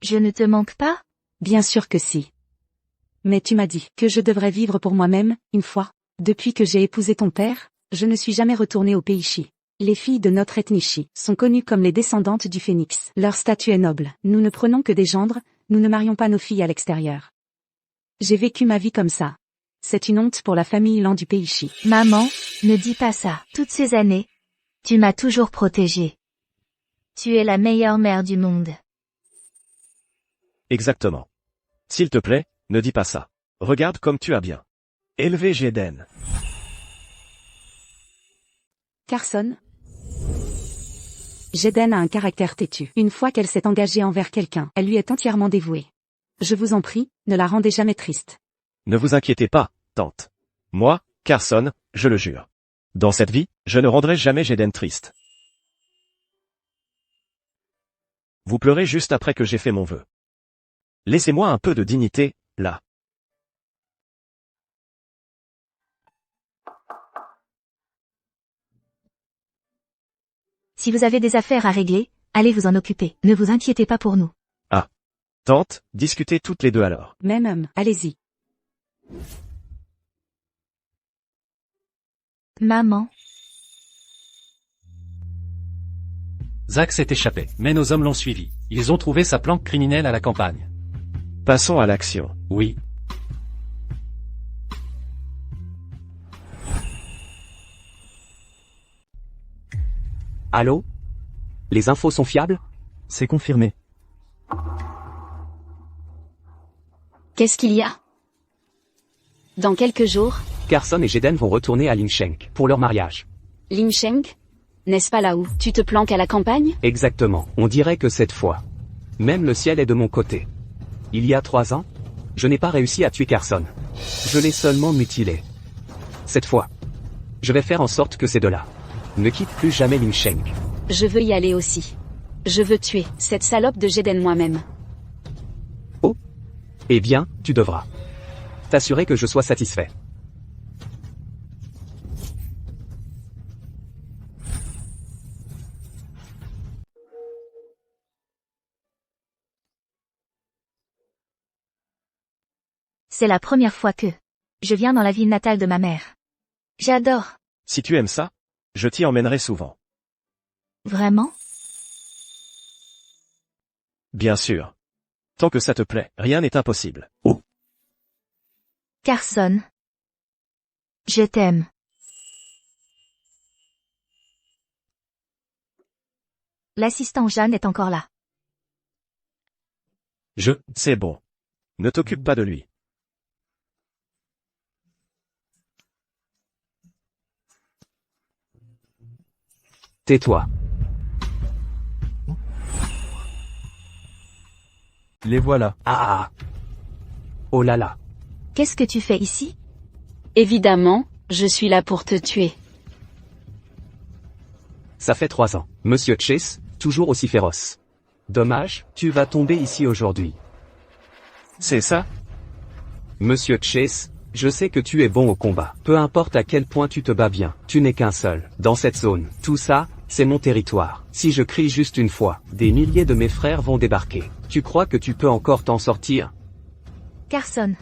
Je ne te manque pas? Bien sûr que si. Mais tu m'as dit que je devrais vivre pour moi-même, une fois. Depuis que j'ai épousé ton père, je ne suis jamais retournée au pays Chi. Les filles de notre ethnie Chi sont connues comme les descendantes du phénix. Leur statut est noble. Nous ne prenons que des gendres, nous ne marions pas nos filles à l'extérieur. J'ai vécu ma vie comme ça. C'est une honte pour la famille Lan du pays Chi. Maman, ne dis pas ça. Toutes ces années, tu m'as toujours protégée. Tu es la meilleure mère du monde. Exactement. S'il te plaît, ne dis pas ça. Regarde comme tu as bien élevé Jeden. Carson. Jeden a un caractère têtu. Une fois qu'elle s'est engagée envers quelqu'un, elle lui est entièrement dévouée. Je vous en prie, ne la rendez jamais triste. Ne vous inquiétez pas, tante. Moi, Carson, je le jure. Dans cette vie, je ne rendrai jamais Jeden triste. Vous pleurez juste après que j'ai fait mon vœu. Laissez-moi un peu de dignité, là. Si vous avez des affaires à régler, allez vous en occuper. Ne vous inquiétez pas pour nous. Ah. Tante, discutez toutes les deux alors. Même, allez-y. Maman. Zack s'est échappé, mais nos hommes l'ont suivi. Ils ont trouvé sa planque criminelle à la campagne. Passons à l'action. Oui. Allô? Les infos sont fiables? C'est confirmé. Qu'est-ce qu'il y a? Dans quelques jours, Carson et Jeden vont retourner à Lingshank pour leur mariage. Lingshank? N'est-ce pas là où tu te planques à la campagne? Exactement, on dirait que cette fois, même le ciel est de mon côté. Il y a 3 ans, je n'ai pas réussi à tuer Carson. Je l'ai seulement mutilé. Cette fois, je vais faire en sorte que ces deux-là ne quittent plus jamais Lingshank. Je veux y aller aussi. Je veux tuer cette salope de Jeden moi-même. Oh. Eh bien, tu devras t'assurer que je sois satisfait. C'est la première fois que je viens dans la ville natale de ma mère. J'adore. Si tu aimes ça, je t'y emmènerai souvent. Vraiment? Bien sûr. Tant que ça te plaît, rien n'est impossible. Oh. Carson. Je t'aime. L'assistant Jeanne est encore là. C'est bon. Ne t'occupe pas de lui. Tais-toi. Les voilà. Ah. Oh là là. Qu'est-ce que tu fais ici? Évidemment, je suis là pour te tuer. Ça fait 3 ans. Monsieur Chase, toujours aussi féroce. Dommage, tu vas tomber ici aujourd'hui. C'est ça? Monsieur Chase, je sais que tu es bon au combat. Peu importe à quel point tu te bats bien, tu n'es qu'un seul. Dans cette zone, tout ça, c'est mon territoire. Si je crie juste une fois, des milliers de mes frères vont débarquer. Tu crois que tu peux encore t'en sortir? Carson.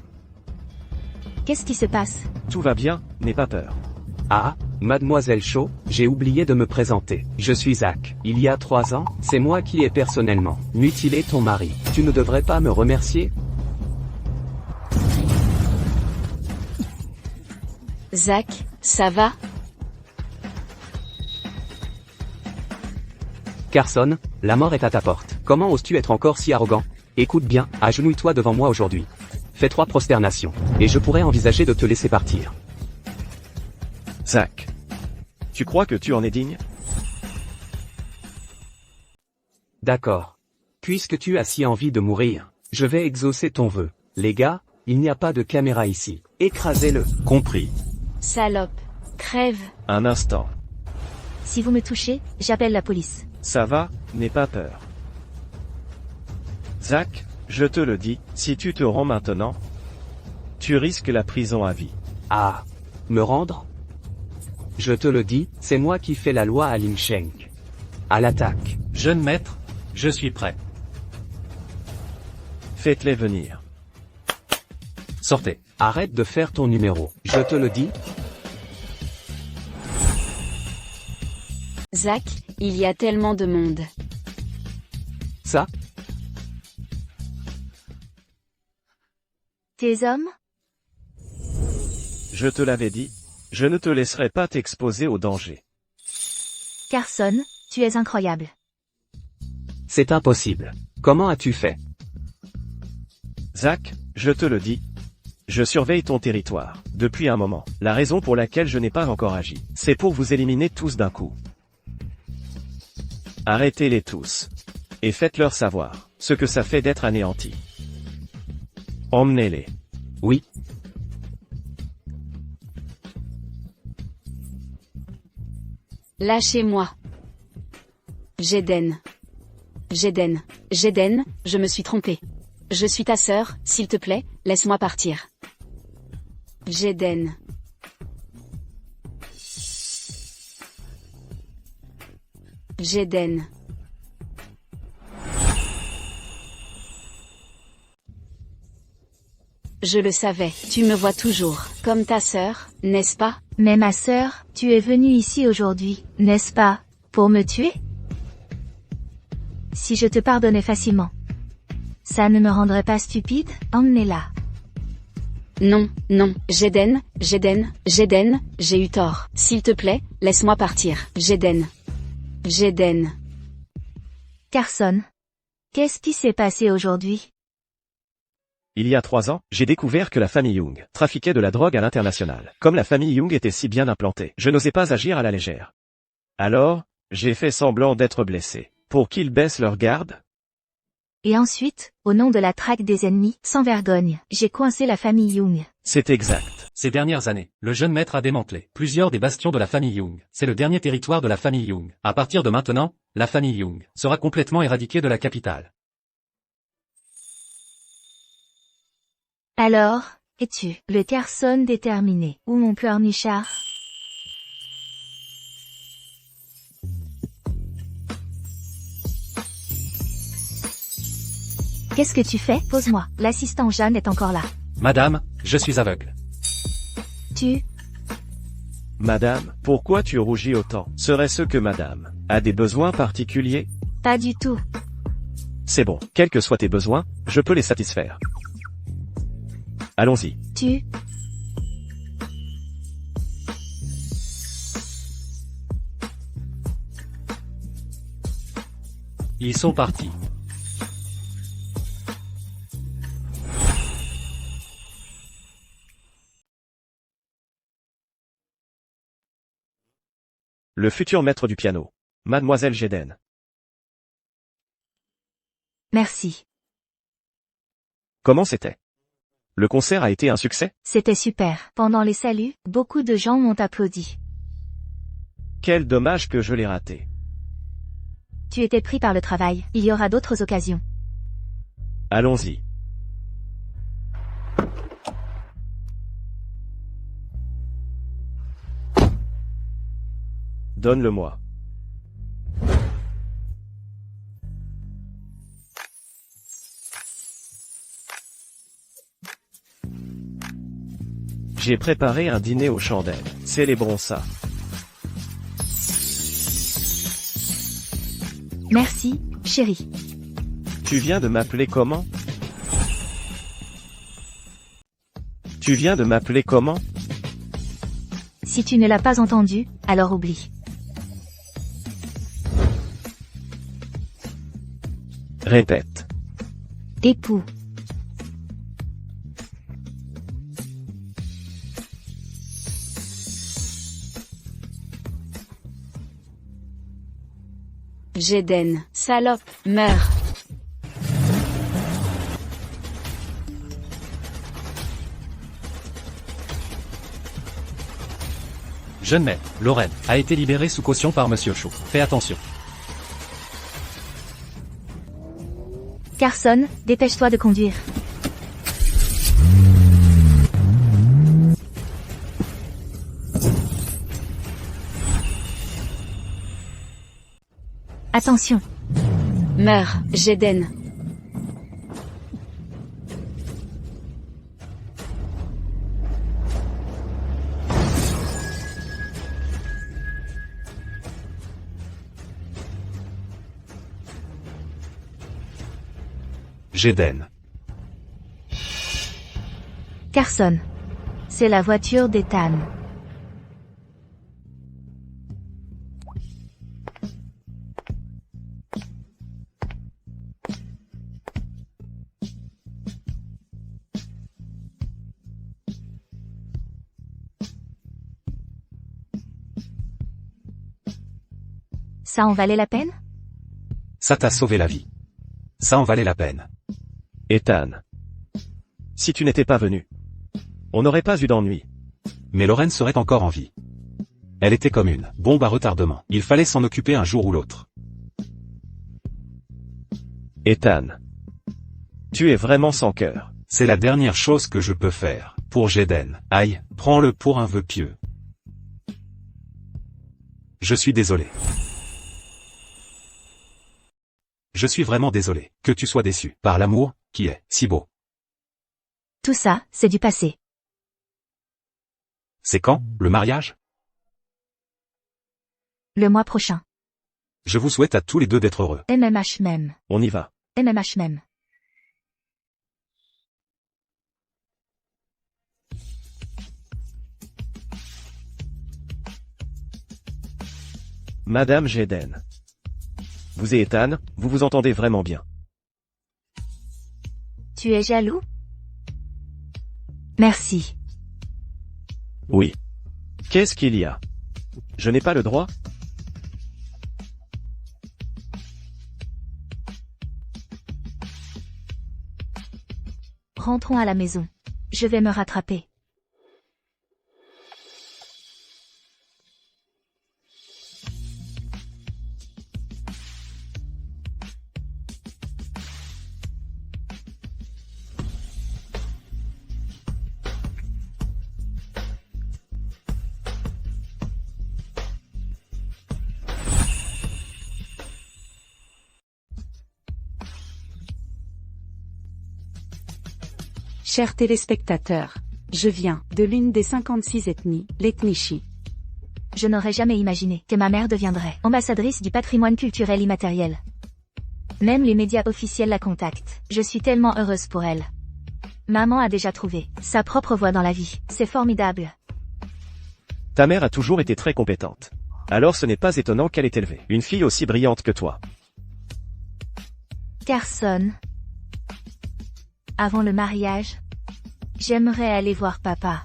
Qu'est-ce qui se passe? Tout va bien, n'aie pas peur. Ah, Mademoiselle Shaw, j'ai oublié de me présenter. Je suis Zack. Il y a 3 ans, c'est moi qui ai personnellement mutilé ton mari. Tu ne devrais pas me remercier? Zack, ça va? Carson, la mort est à ta porte. Comment oses-tu être encore si arrogant? Écoute bien, agenouille-toi devant moi aujourd'hui. Fais 3 prosternations, et je pourrais envisager de te laisser partir. Zack. Tu crois que tu en es digne? D'accord. Puisque tu as si envie de mourir, je vais exaucer ton vœu. Les gars, il n'y a pas de caméra ici. Écrasez-le. Compris. Salope. Crève. Un instant. Si vous me touchez, j'appelle la police. Ça va, n'aie pas peur. Zack, je te le dis, si tu te rends maintenant, tu risques la prison à vie. Ah. Me rendre? Je te le dis, c'est moi qui fais la loi à Lingshank. À l'attaque. Jeune maître, je suis prêt. Faites-les venir. Sortez. Arrête de faire ton numéro. Je te le dis. Zack, il y a tellement de monde. Ça? Tes hommes? Je te l'avais dit, je ne te laisserai pas t'exposer au danger. Carson, tu es incroyable. C'est impossible. Comment as-tu fait? Zack, je te le dis. Je surveille ton territoire, depuis un moment. La raison pour laquelle je n'ai pas encore agi, c'est pour vous éliminer tous d'un coup. Arrêtez-les tous. Et faites-leur savoir, ce que ça fait d'être anéanti. Emmenez-les. Oui. Lâchez-moi. Jeden. Jeden. Jeden, je me suis trompé. Je suis ta sœur, s'il te plaît, laisse-moi partir. Jeden. Jeden. Je le savais, tu me vois toujours, comme ta sœur, n'est-ce pas? Mais ma sœur, tu es venue ici aujourd'hui, n'est-ce pas, pour me tuer? Si je te pardonnais facilement, ça ne me rendrait pas stupide? Emmenez-la. Non, non, Jeden, j'ai eu tort. S'il te plaît, laisse-moi partir. Jeden. Carson. Qu'est-ce qui s'est passé aujourd'hui? Il y a 3 ans, j'ai découvert que la famille Young trafiquait de la drogue à l'international. Comme la famille Young était si bien implantée, je n'osais pas agir à la légère. Alors, j'ai fait semblant d'être blessé, pour qu'ils baissent leur garde. Et ensuite, au nom de la traque des ennemis, sans vergogne, j'ai coincé la famille Young. C'est exact. Ces dernières années, le jeune maître a démantelé plusieurs des bastions de la famille Young. C'est le dernier territoire de la famille Young. À partir de maintenant, la famille Young sera complètement éradiquée de la capitale. Alors, es-tu le Carson déterminé, ou mon pleurnichard? Qu'est-ce que tu fais? Pose-moi. L'assistant Jeanne est encore là. Madame, je suis aveugle. Madame, pourquoi tu rougis autant? Serait-ce que madame a des besoins particuliers? Pas du tout. C'est bon, quels que soient tes besoins, je peux les satisfaire. Allons-y. Ils sont partis. Le futur maître du piano. Mademoiselle Jeden. Merci. Comment c'était? Le concert a été un succès? C'était super. Pendant les saluts, beaucoup de gens m'ont applaudi. Quel dommage que je l'ai raté. Tu étais pris par le travail. Il y aura d'autres occasions. Allons-y. Donne-le-moi. J'ai préparé un dîner aux chandelles. Célébrons ça. Merci, chérie. Tu viens de m'appeler comment? Tu viens de m'appeler comment? Si tu ne l'as pas entendu, alors oublie. Répète. Époux. Jeden, salope, meurs. Jeune maître, Lorraine, a été libérée sous caution par Monsieur Shaw. Fais attention. Carson, dépêche-toi de conduire. Attention. Meurs, Jeden. Jeden. Carson. C'est la voiture d'Ethan. Ça en valait la peine? Ça t'a sauvé la vie. Ça en valait la peine. Ethan. Si tu n'étais pas venu, on n'aurait pas eu d'ennui. Mais Lorraine serait encore en vie. Elle était comme une bombe à retardement. Il fallait s'en occuper un jour ou l'autre. Ethan. Tu es vraiment sans cœur. C'est la dernière chose que je peux faire pour Jeden. Aïe, prends-le pour un vœu pieux. Je suis désolé. Je suis vraiment désolé que tu sois déçu par l'amour, qui est si beau. Tout ça, c'est du passé. C'est quand, le mariage? Le mois prochain. Je vous souhaite à tous les deux d'être heureux. MMH même. On y va. MMH même. Madame Jeden. Vous et Ethan, vous vous entendez vraiment bien. Tu es jaloux? Merci. Oui. Qu'est-ce qu'il y a? Je n'ai pas le droit? Rentrons à la maison. Je vais me rattraper. Chers téléspectateurs, je viens de l'une des 56 ethnies, l'ethnie Chi. Je n'aurais jamais imaginé que ma mère deviendrait ambassadrice du patrimoine culturel immatériel. Même les médias officiels la contactent. Je suis tellement heureuse pour elle. Maman a déjà trouvé sa propre voie dans la vie. C'est formidable. Ta mère a toujours été très compétente. Alors ce n'est pas étonnant qu'elle ait élevé une fille aussi brillante que toi. Carson. Avant le mariage, j'aimerais aller voir papa.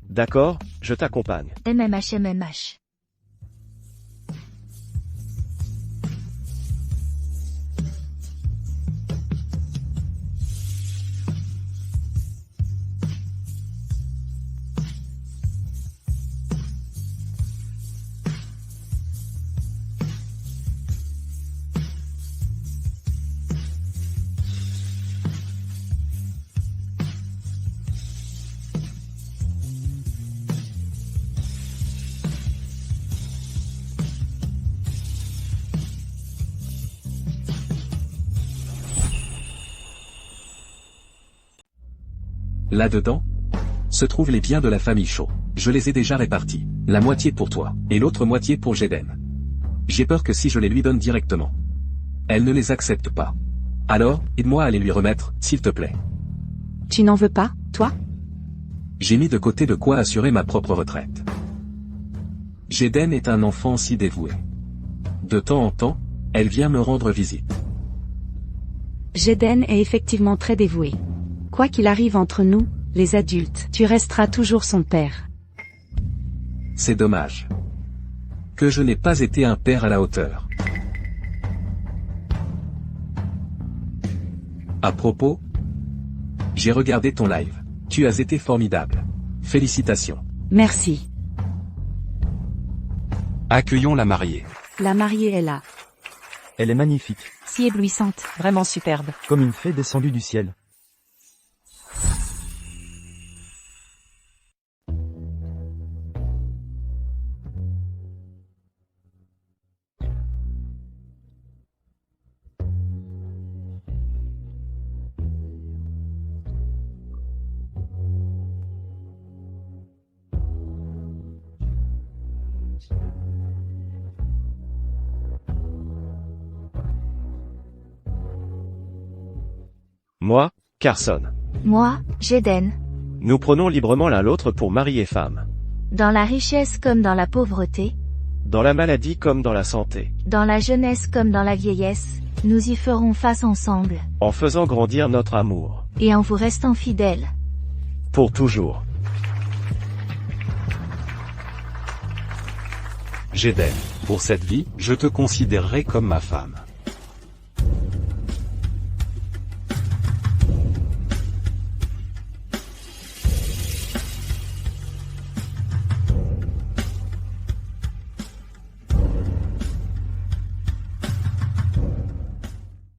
D'accord, je t'accompagne. MMH. Là-dedans se trouvent les biens de la famille Shaw. Je les ai déjà répartis. La moitié pour toi, et l'autre moitié pour Jeden. J'ai peur que si je les lui donne directement, elle ne les accepte pas. Alors, aide-moi à les lui remettre, s'il te plaît. Tu n'en veux pas, toi? J'ai mis de côté de quoi assurer ma propre retraite. Jeden est un enfant si dévoué. De temps en temps, elle vient me rendre visite. Jeden est effectivement très dévoué. Quoi qu'il arrive entre nous, les adultes, tu resteras toujours son père. C'est dommage que je n'ai pas été un père à la hauteur. À propos, j'ai regardé ton live. Tu as été formidable. Félicitations. Merci. Accueillons la mariée. La mariée est là. Elle est magnifique, Si éblouissante. Vraiment superbe. comme une fée descendue du ciel. Moi, Carson. Moi, Jeden. Nous prenons librement l'un l'autre pour mari et femme. Dans la richesse comme dans la pauvreté, Dans la maladie comme dans la santé. dans la jeunesse comme dans la vieillesse, nous y ferons face ensemble, En faisant grandir notre amour. et en vous restant fidèles. Pour toujours. Jeden, pour cette vie, je te considérerai comme ma femme.